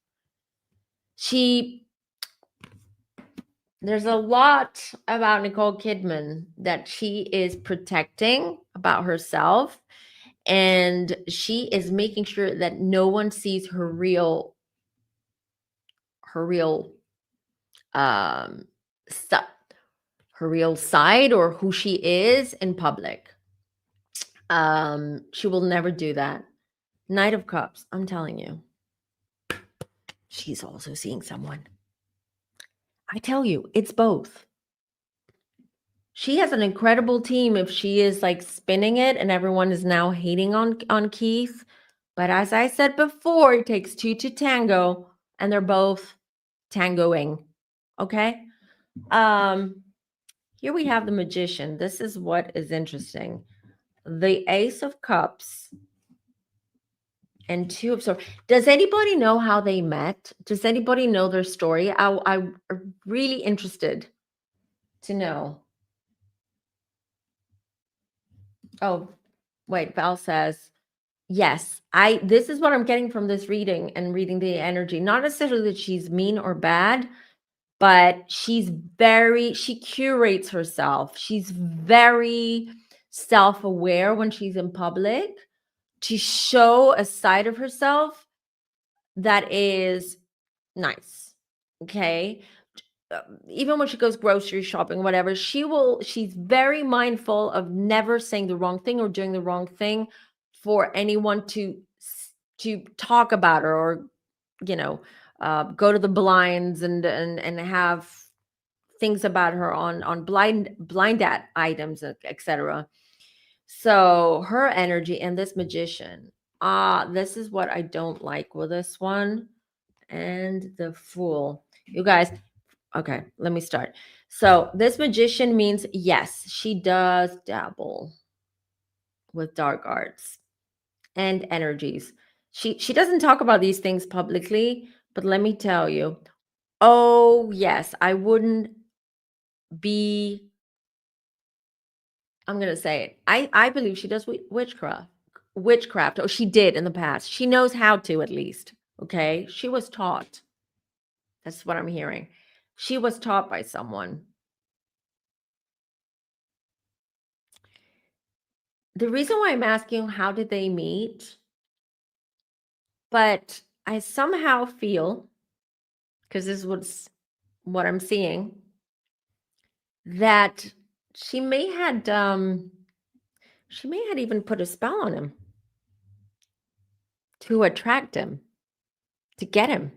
There's a lot about Nicole Kidman that she is protecting about herself, and she is making sure that no one sees her real stuff, her real side, or who she is in public. She will never do that. Knight of Cups, I'm telling you. She's also seeing someone. I tell you, it's both. She has an incredible team if she is like spinning it and everyone is now hating on Keith. But as I said before, it takes two to tango, and they're both tangoing. Okay. Here we have the Magician. This is what is interesting. The Ace of Cups and Two of Swords. Does anybody know how they met? Does anybody know their story? I'm really interested to know. Oh, wait, Val says, yes, this is what I'm getting from this reading and reading the energy. Not necessarily that she's mean or bad, but she curates herself. She's very self-aware when she's in public to show a side of herself that is nice. Okay. Even when she goes grocery shopping, whatever, she's very mindful of never saying the wrong thing or doing the wrong thing for anyone to talk about her, or you know go to the blinds and have things about her on blind items, etc. So her energy and this Magician, this is what I don't like with this one. And the Fool, you guys. Okay, let me start. So this Magician means, yes, she does dabble with dark arts and energies. She doesn't talk about these things publicly, but let me tell you, oh yes, I wouldn't be, I'm gonna say it. I believe she does witchcraft. Oh, she did in the past. She knows how to, at least. Okay, she was taught. That's what I'm hearing. She was taught by someone. The reason why I'm asking how did they meet, but I somehow feel, because this was what I'm seeing, that she may had even put a spell on him to attract him, to get him.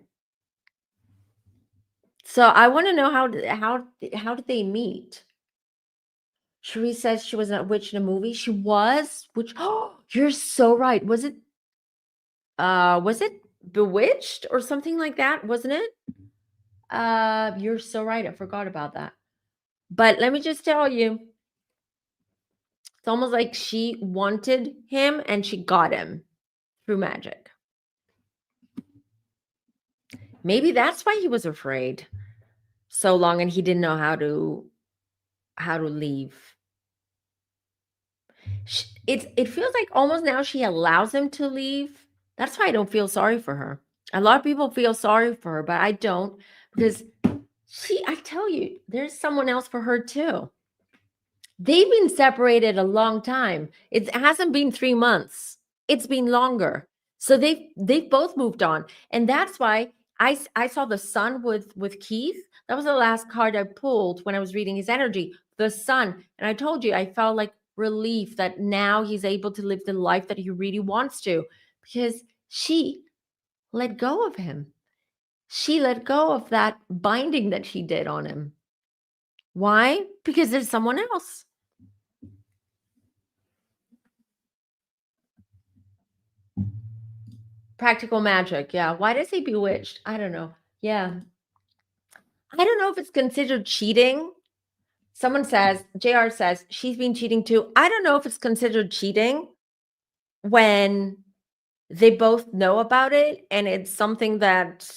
So I want to know how did they meet? Cherie says she was a witch in a movie. She was, which, oh, you're so right. Was it Bewitched or something like that? Wasn't it? You're so right. I forgot about that. But let me just tell you, it's almost like she wanted him and she got him through magic. Maybe that's why he was afraid so long and he didn't know how to leave. It feels like almost now she allows him to leave. That's why I don't feel sorry for her. A lot of people feel sorry for her, but I don't, because I tell you, there's someone else for her too. They've been separated a long time. It hasn't been 3 months. It's been longer. So they've both moved on. And that's why I saw the sun with Keith. That was the last card I pulled when I was reading his energy, the sun. And I told you I felt like relief that now he's able to live the life that he really wants to, because she let go of him. She let go of that binding that she did on him. Why? Because there's someone else. Practical magic. Yeah. Why does he bewitched? I don't know. Yeah. I don't know if it's considered cheating. Someone says, JR says, she's been cheating too. I don't know if it's considered cheating when they both know about it and it's something that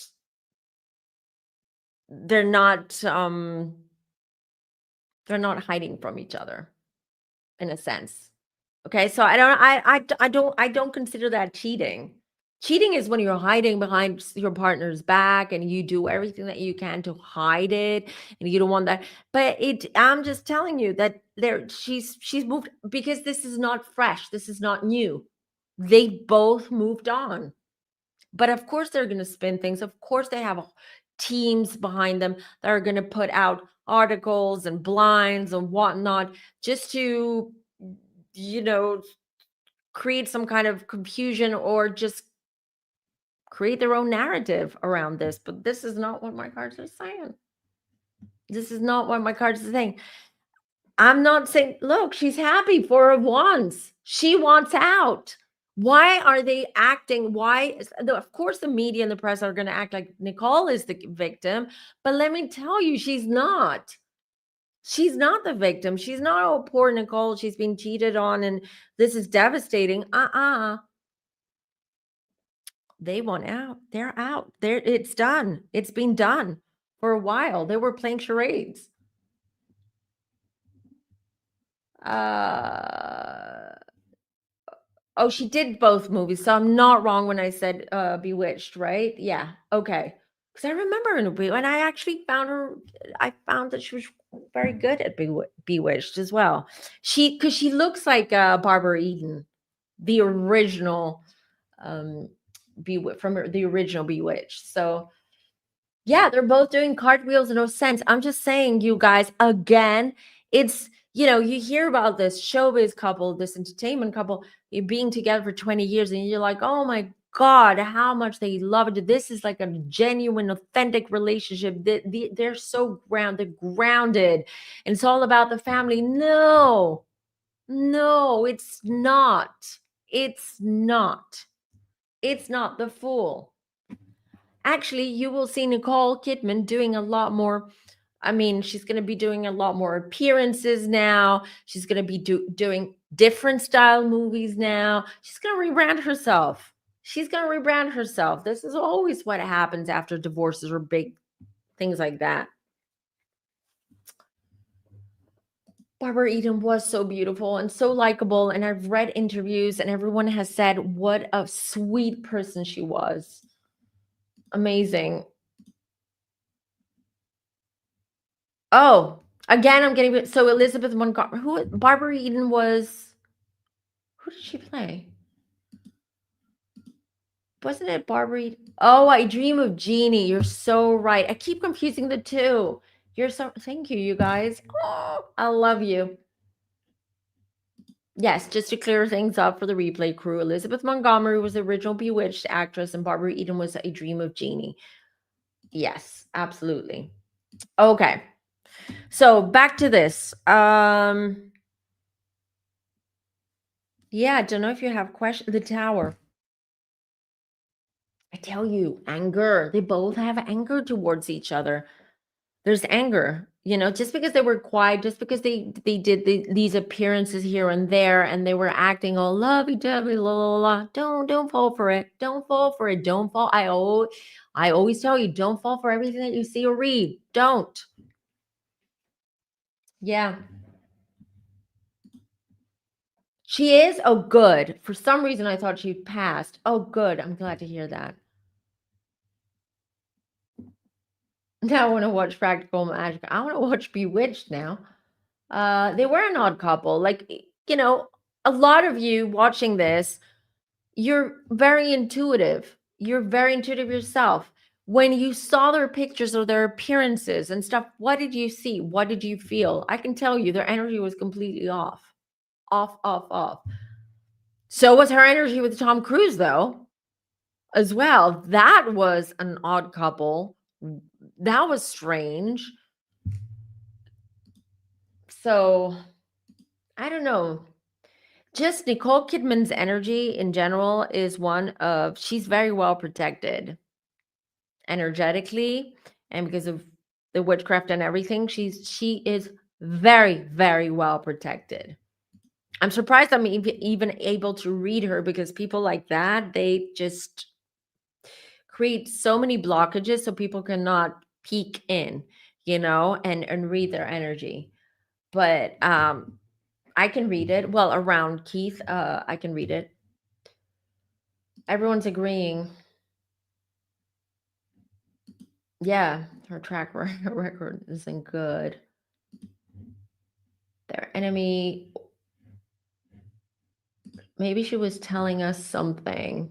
they're not hiding from each other, in a sense. Okay, so I don't consider that cheating. Cheating is when you're hiding behind your partner's back and you do everything that you can to hide it and you don't want that. But I'm just telling you that she's moved, because this is not fresh. This is not new. They both moved on. But of course they're going to spin things. Of course they have teams behind them that are going to put out articles and blinds and whatnot just to, you know, create some kind of confusion or just create their own narrative around this. But this is not what my cards are saying. This is not what my cards are saying. I'm not saying, look, she's happy for her once. She wants out. Why are they acting? Of course, the media and the press are going to act like Nicole is the victim. But let me tell you, she's not. She's not the victim. She's not, oh, poor Nicole. She's been cheated on and this is devastating. They want out. They're out. It's done. It's been done for a while. They were playing charades. Uh oh, she did both movies, so I'm not wrong when I said Bewitched, right? Yeah. Okay. Because I remember when I actually found her, I found that she was very good at Bewitched as well. Because she looks like Barbara Eden, the original the original Bewitched. So yeah, they're both doing cartwheels in no sense. I'm just saying, you guys, again, it's, you hear about this showbiz couple, this entertainment couple, you being together for 20 years, and you're like, oh my God, how much they love it. This is like a genuine, authentic relationship. They're so grounded. And it's all about the family. No, it's not. It's not. It's not the fool. Actually, you will see Nicole Kidman doing a lot more. I mean, she's going to be doing a lot more appearances now. She's going to be doing different style movies now. She's going to rebrand herself. She's going to rebrand herself. This is always what happens after divorces or big things like that. Barbara Eden was so beautiful and so likable. And I've read interviews, and everyone has said what a sweet person she was. Amazing. Oh, again, I'm getting so Elizabeth Montgomery. Who Barbara Eden was? Who did she play? Wasn't it Barbara Eden? Oh, I Dream of Jeannie. You're so right. I keep confusing the two. You're so. Thank you, you guys. Oh, I love you. Yes, just to clear things up for the replay crew, Elizabeth Montgomery was the original Bewitched actress, and Barbara Eden was A Dream of Jeannie. Yes, absolutely. Okay. So back to this. Yeah, I don't know if you have questions. The Tower. I tell you, anger. They both have anger towards each other. There's anger, just because they were quiet, just because they did these appearances here and there, and they were acting all lovey-dovey, la la la. Don't fall for it. Don't fall for it. Don't fall. I always tell you, don't fall for everything that you see or read. Don't. Yeah. She is? Oh, good. For some reason, I thought she passed. Oh, good. I'm glad to hear that. Now I want to watch Practical Magic. I want to watch Bewitched now. They were an odd couple. Like, a lot of you watching this, you're very intuitive. You're very intuitive yourself. When you saw their pictures or their appearances and stuff, what did you see? What did you feel? I can tell you their energy was completely off. Off, off, off. So was her energy with Tom Cruise, though, as well. That was an odd couple. That was strange. So, I don't know. Just Nicole Kidman's energy in general is one of, she's very well protected energetically, and because of the witchcraft and everything, she is very, very well protected. I'm surprised I'm even able to read her, because people like that, they just create so many blockages so people cannot peek in, and read their energy. But I can read it. Well, around Keith, I can read it. Everyone's agreeing. Yeah, her track record isn't good. Their enemy. Maybe she was telling us something.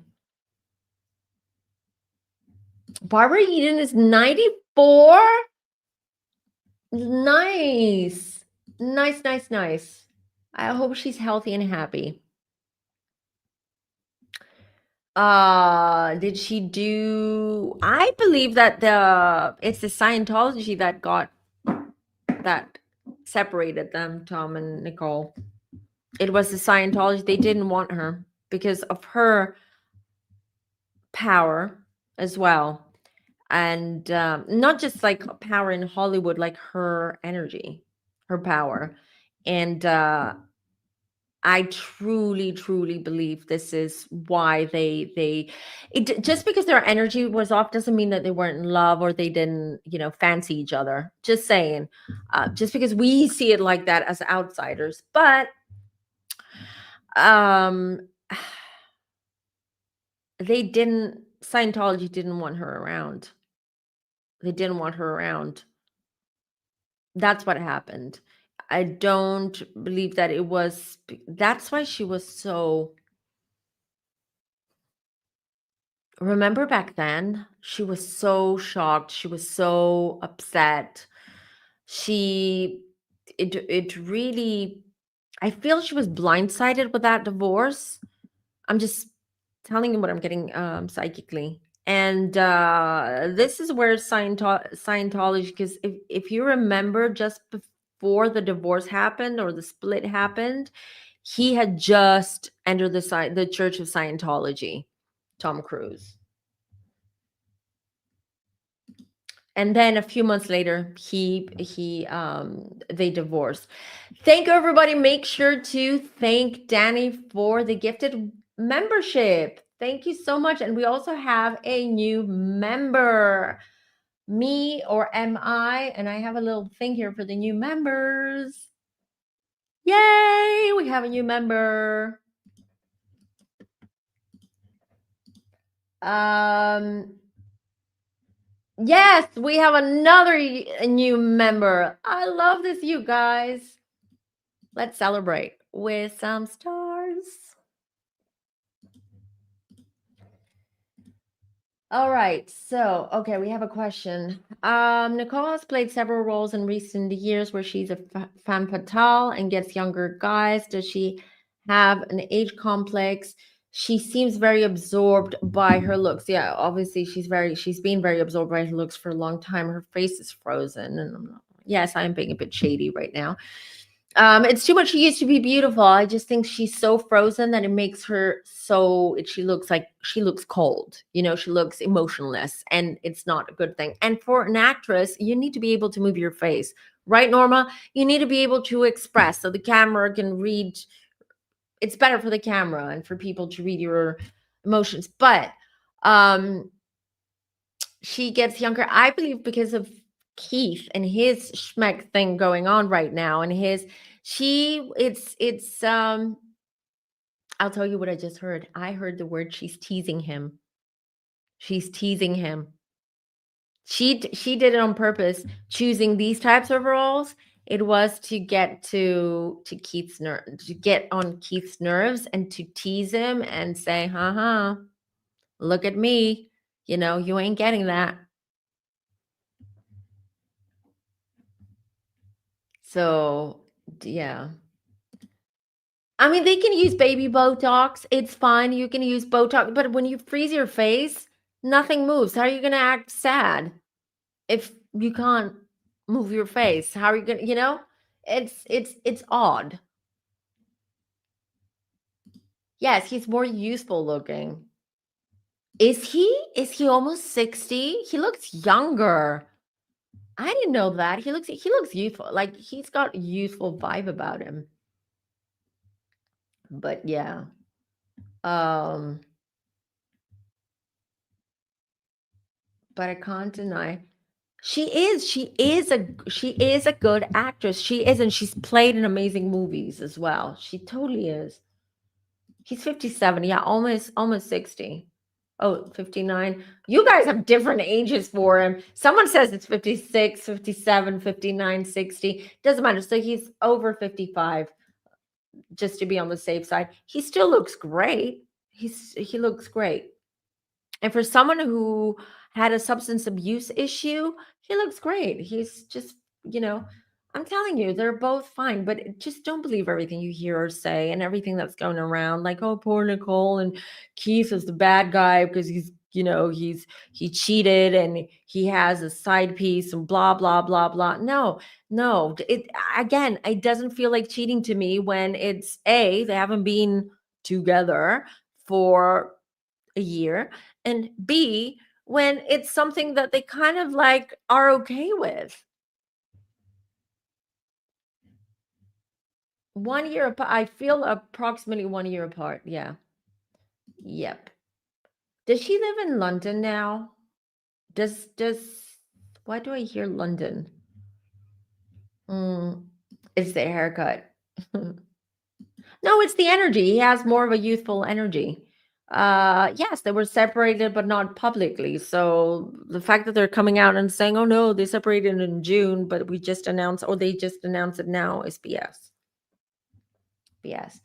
Barbara Eden is 94. Nice. Nice. I hope she's healthy and happy. Did she do, I believe that it's the Scientology that separated them, Tom and Nicole. It was the Scientology. They didn't want her because of her power as well. And not just like power in Hollywood, like her energy, her power. And I truly, truly believe this is why just because their energy was off doesn't mean that they weren't in love or they didn't, fancy each other. Just saying. Just because we see it like that as outsiders. But um Scientology didn't want her around. They didn't want her around. That's what happened. I don't believe that it was that's why she was so. Remember back then, she was so shocked, she was so upset. She it really I feel she was blindsided with that divorce. I'm just telling you what I'm getting psychically. And this is where Scientology, because if you remember, just before the divorce happened or the split happened, he had just entered the Church of Scientology, Tom Cruise. And then a few months later, they divorced. Thank you, everybody. Make sure to thank Danny for the gifted membership. Thank you so much. And we also have a new member, me or am I? And I have a little thing here for the new members. Yay! We have a new member. Yes, we have another new member. I love this, you guys. Let's celebrate with some stars. All right. So, okay, we have a question. Nicole has played several roles in recent years where she's a femme fatale and gets younger guys. Does she have an age complex? She seems very absorbed by her looks. Yeah, obviously she's been very absorbed by her looks for a long time. Her face is frozen, and yes, I'm being a bit shady right now. It's too much. She used to be beautiful. I just think she's so frozen that it makes her she looks cold. She looks emotionless, and it's not a good thing. And for an actress, you need to be able to move your face, right, Norma? You need to be able to express so the camera can read. It's better for the camera and for people to read your emotions. But um she gets younger, I believe, because of Keith and his schmeck thing going on right now. And I'll tell you what I just heard. I heard the word she's teasing him. She's teasing him. She did it on purpose, choosing these types of roles. It was to get to Keith's to get on Keith's nerves and to tease him and say, look at me. You ain't getting that. So, yeah. I mean, they can use baby Botox. It's fine. You can use Botox, but when you freeze your face, nothing moves. How are you going to act sad if you can't move your face? How are you going to, it's odd. Yes, he's more youthful looking. Is he? Is he almost 60? He looks younger. I didn't know that. He looks youthful. Like he's got a youthful vibe about him. But yeah. But I can't deny she is a good actress. She is, and she's played in amazing movies as well. She totally is. He's 57. Yeah, almost 60. Oh, 59. You guys have different ages for him. Someone says it's 56, 57, 59, 60. Doesn't matter. So he's over 55, just to be on the safe side. He still looks great. He looks great. And for someone who had a substance abuse issue, he looks great. He's just, I'm telling you, they're both fine, but just don't believe everything you hear or say and everything that's going around. Like, oh, poor Nicole, and Keith is the bad guy because he cheated and he has a side piece and blah blah blah blah. No, it doesn't feel like cheating to me when it's they haven't been together for a year, and B, when it's something that they kind of like are okay with. 1 year apart. I feel approximately 1 year apart. Yeah. Yep. Does she live in London now? Does why do I hear London? Mm, it's the haircut. No, it's the energy. He has more of a youthful energy. Yes, they were separated, but not publicly. So the fact that they're coming out and saying, "Oh no, they separated in June, but we just announced, or they just announced it now," is BS. BS.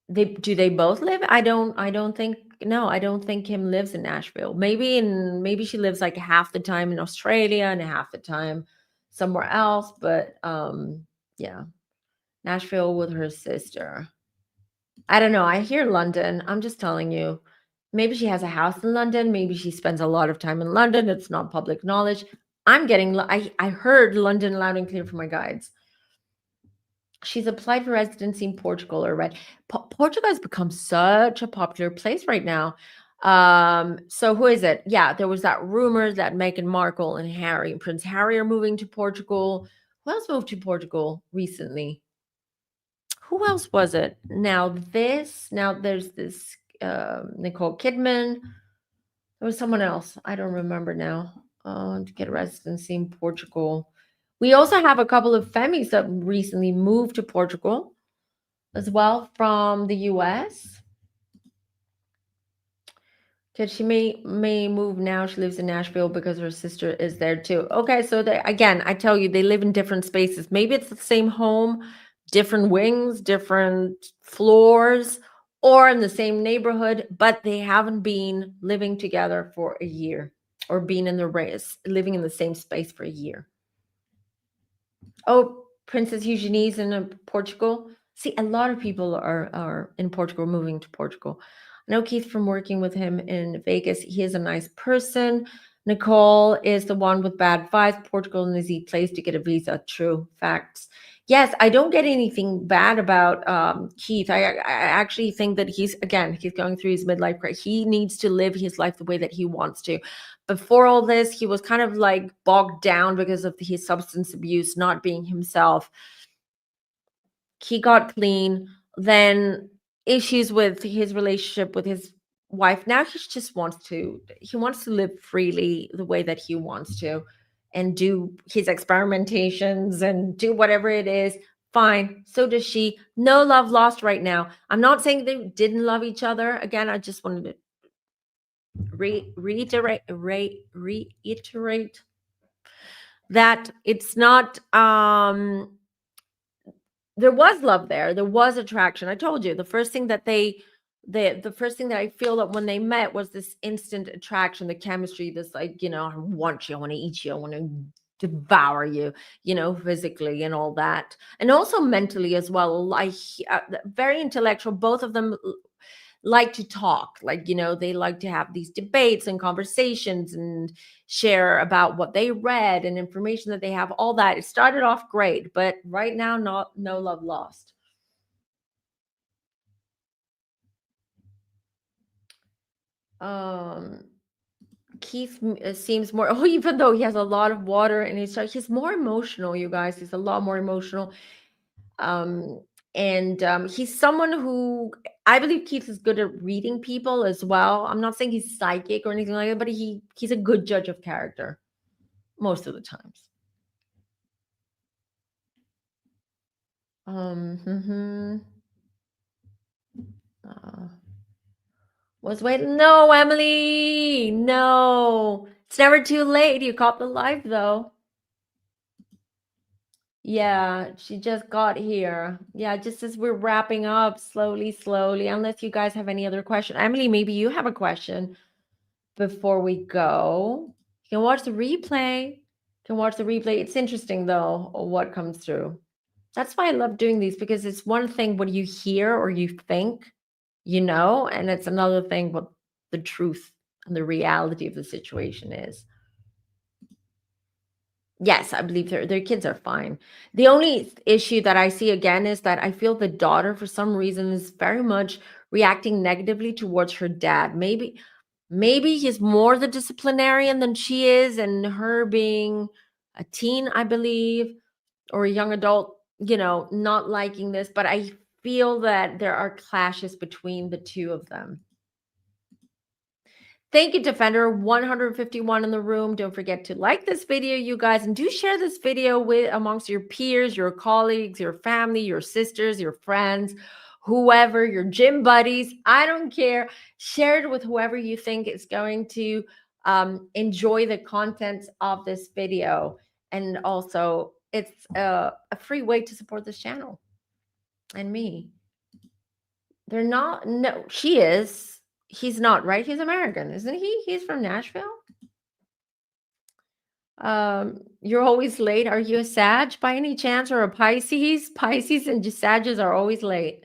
They both live? I don't think no, I don't think Kim lives in Nashville. Maybe she lives like half the time in Australia and half the time somewhere else, but yeah, Nashville with her sister. I don't know. I hear London. I'm just telling you. Maybe she has a house in London. Maybe she spends a lot of time in London. It's not public knowledge. I heard London loud and clear from my guides. She's applied for residency in Portugal already. Portugal has become such a popular place right now. So who is it? Yeah, there was that rumor that Meghan Markle and Prince Harry are moving to Portugal. Who else moved to Portugal recently? Who else was it? Now there's this Nicole Kidman. There was someone else. I don't remember now. To get a residency in Portugal. We also have a couple of Femmes that recently moved to Portugal as well from the US. Because she may move now. She lives in Nashville because her sister is there too. Okay, so again, I tell you, they live in different spaces. Maybe it's the same home, different wings, different floors, or in the same neighborhood, but they haven't been living together for a year or been in the race, living in the same space for a year. Oh, Princess Eugenie's in Portugal. See, a lot of people are in Portugal, moving to Portugal. I know Keith from working with him in Vegas. He is a nice person. Nicole is the one with bad vibes. Portugal an easy place to get a visa. True facts. Yes, I don't get anything bad about Keith. I actually think that he's going through his midlife crisis. He needs to live his life the way that he wants to. Before all this, he was kind of like bogged down because of his substance abuse, not being himself. He got clean, then issues with his relationship with his wife. Now he wants to live freely the way that he wants to and do his experimentations and do whatever it is. Fine. So does she. No love lost right now. I'm not saying they didn't love each other. Again, I just wanted to reiterate that it's not there was love there was attraction. I told you the first thing that the first thing that I feel that when they met was this instant attraction, the chemistry, this like, I want you, I want to eat you, I want to devour you, physically and all that, and also mentally as well. Like very intellectual, both of them like to talk, like, they like to have these debates and conversations and share about what they read and information that they have, all that. It started off great, but right now, no love lost. um Keith seems more oh, even though he has a lot of water in his chart, he's more emotional, you guys. He's a lot more emotional. um and he's someone who, I believe Keith is good at reading people as well. I'm not saying he's psychic or anything like that, but he's a good judge of character most of the times. Mhm. Uh, was waiting. No, Emily. No, it's never too late. You caught the live though. Yeah, she just got here. Yeah, just as we're wrapping up slowly, slowly. Unless you guys have any other question, Emily, maybe you have a question before we go. You can watch the replay. You can watch the replay. It's interesting though what comes through. That's why I love doing these, because it's one thing what you hear or you think, and it's another thing what the truth and the reality of the situation is. Yes, I believe their kids are fine. The only issue that I see again is that I feel the daughter, for some reason, is very much reacting negatively towards her dad. Maybe he's more the disciplinarian than she is, and her being a teen, I believe, or a young adult, not liking this, but I feel that there are clashes between the two of them. Thank you, Defender 151 in the room. Don't forget to like this video, you guys, and do share this video with amongst your peers, your colleagues, your family, your sisters, your friends, whoever, your gym buddies. I don't care. Share it with whoever you think is going to enjoy the content of this video. And also, it's a free way to support this channel and me. They're not. No, she is. He's not, right? He's American, isn't he? He's from Nashville. You're always late. Are you a Sag by any chance, or a Pisces? Pisces and Sages are always late.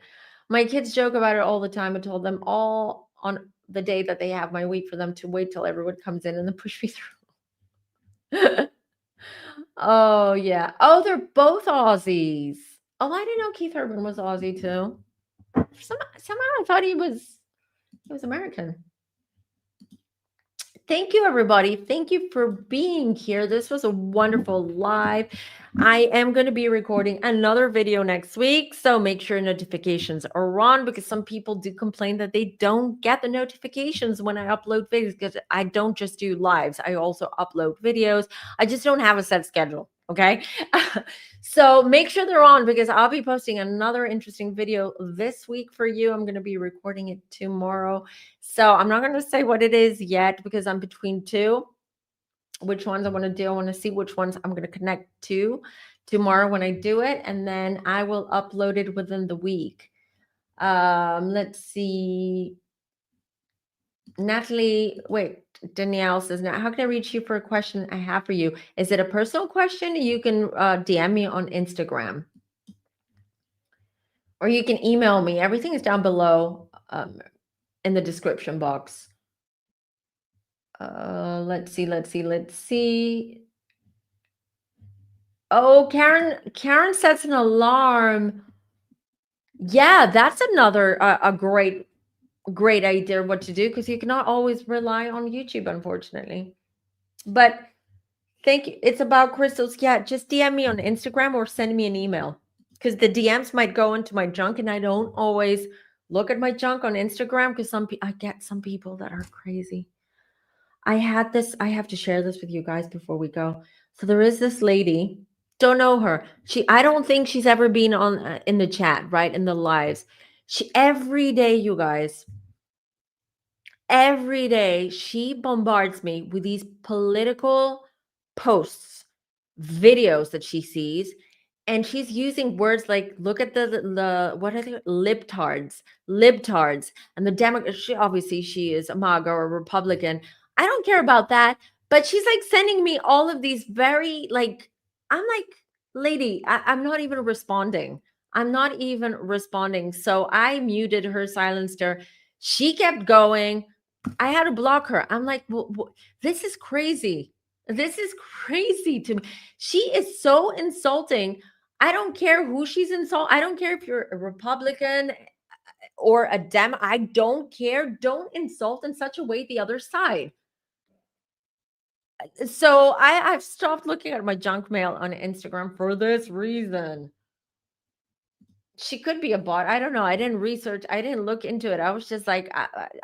My kids joke about it all the time. I told them all on the day that they have my week for them to wait till everyone comes in and then push me through. Oh yeah. Oh, they're both Aussies. Oh, I didn't know Keith Urban was Aussie too. Somehow I thought he was American. Thank you, everybody. Thank you for being here. This was a wonderful live. I am going to be recording another video next week, so make sure notifications are on, because some people do complain that they don't get the notifications when I upload videos, because I don't just do lives. I also upload videos. I just don't have a set schedule. Okay. So make sure they're on, because I'll be posting another interesting video this week for you. I'm going to be recording it tomorrow. So I'm not going to say what it is yet, because I'm between two. Which ones I want to do. I want to see which ones I'm going to connect to tomorrow when I do it. And then I will upload it within the week. Let's see. Natalie, wait, Danielle says, now, how can I reach you for a question I have for you? Is it a personal question? You can DM me on Instagram. Or you can email me. Everything is down below in the description box. Let's see. Oh, Karen sets an alarm. Yeah, that's another a great idea what to do, because you cannot always rely on YouTube, unfortunately. But thank you. It's about crystals. Yeah, just DM me on Instagram or send me an email, because the DMs might go into my junk, and I don't always look at my junk on Instagram, because I get some people that are crazy. I have to share this with you guys before we go. So there is this lady, don't know her. I don't think she's ever been on in the chat, right? In the lives. Every day, you guys, every day she bombards me with these political posts, videos that she sees. And she's using words like, look at the what are they, libtards, and the Democrat. She is a MAGA or a Republican. I don't care about that, but she's like sending me all of these very I'm like, lady, I'm not even responding. So I muted her, silenced her. She kept going. I had to block her. I'm like, this is crazy. This is crazy to me. She is so insulting. I don't care who she's insulting. I don't care if you're a Republican or a Dem. I don't care. Don't insult in such a way the other side. So I've stopped looking at my junk mail on Instagram for this reason. She could be a bot. I don't know. I didn't research. I didn't look into it. I was just like,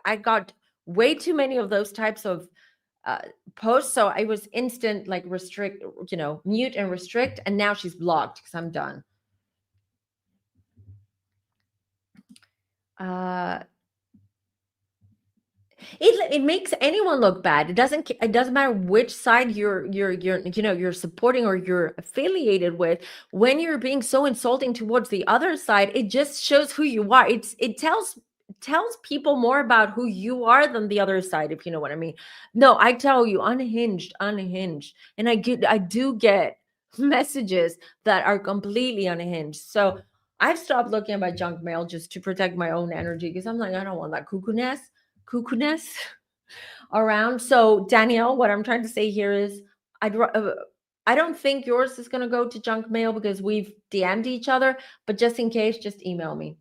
I got way too many of those types of posts. So I was instant, like, restrict, mute and restrict. And now she's blocked because I'm done. It makes anyone look bad. It doesn't matter which side you're supporting or you're affiliated with. When you're being so insulting towards the other side, it just shows who you are. It tells people more about who you are than the other side, if you know what I mean. No, I tell you, unhinged. And I do get messages that are completely unhinged. So I've stopped looking at my junk mail just to protect my own energy, because I'm like, I don't want that cuckoo-ness around. So Danielle, what I'm trying to say here is, I don't think yours is going to go to junk mail, because we've DM'd each other, but just in case, just email me.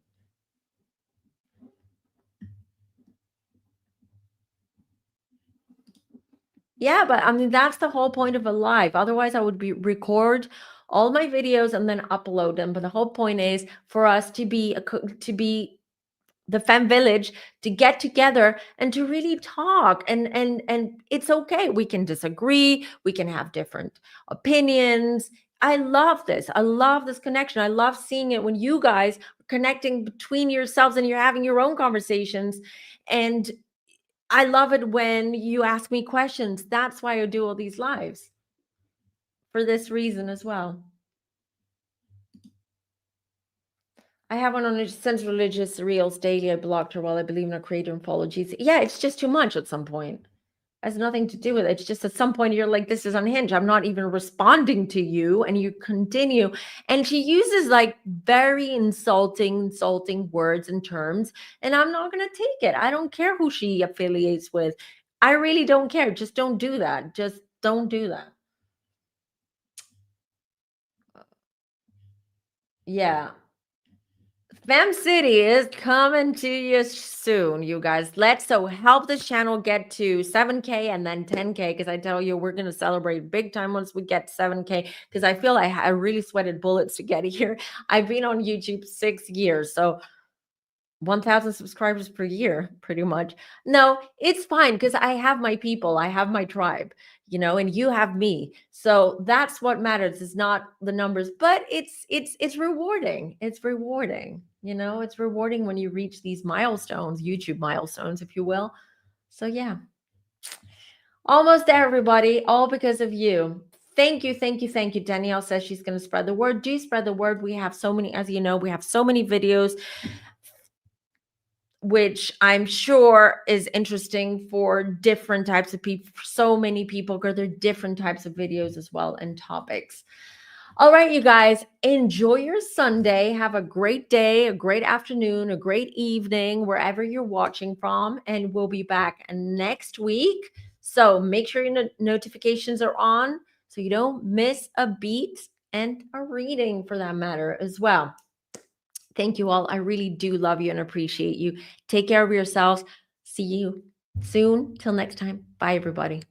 Yeah, but I mean, that's the whole point of a live. Otherwise, I would record all my videos and then upload them. But the whole point is for us to be the Femme Village, to get together and to really talk. And it's okay. We can disagree. We can have different opinions. I love this. I love this connection. I love seeing it when you guys are connecting between yourselves and you're having your own conversations. And I love it when you ask me questions. That's why I do all these lives, for this reason as well. I have one on it, since religious reels daily. I blocked her while I believe in her creator and follow Jesus. Yeah, it's just too much at some point. It has nothing to do with it. It's just at some point you're like, this is unhinged. I'm not even responding to you. And you continue. And she uses like very insulting words and terms. And I'm not going to take it. I don't care who she affiliates with. I really don't care. Just don't do that. Just don't do that. Yeah. Fem City is coming to you soon, you guys. Let's help this channel get to 7K and then 10K, because I tell you, we're going to celebrate big time once we get 7K, because I feel I really sweated bullets to get here. I've been on YouTube 6 years, so 1,000 subscribers per year, pretty much. No, it's fine, because I have my people, I have my tribe, and you have me. So that's what matters. It's not the numbers, but it's rewarding. It's rewarding. It's rewarding when you reach these milestones, YouTube milestones, if you will. So yeah, almost there, everybody, all because of you. Thank you, thank you, thank you. Danielle says she's going to spread the word. Do spread the word. We have so many, as you know, we have so many videos, which I'm sure is interesting for different types of people, so many people, because they're different types of videos as well and topics. All right, you guys, enjoy your Sunday. Have a great day, a great afternoon, a great evening, wherever you're watching from. And we'll be back next week. So make sure your notifications are on so you don't miss a beat and a reading, for that matter, as well. Thank you all. I really do love you and appreciate you. Take care of yourselves. See you soon. Till next time. Bye, everybody.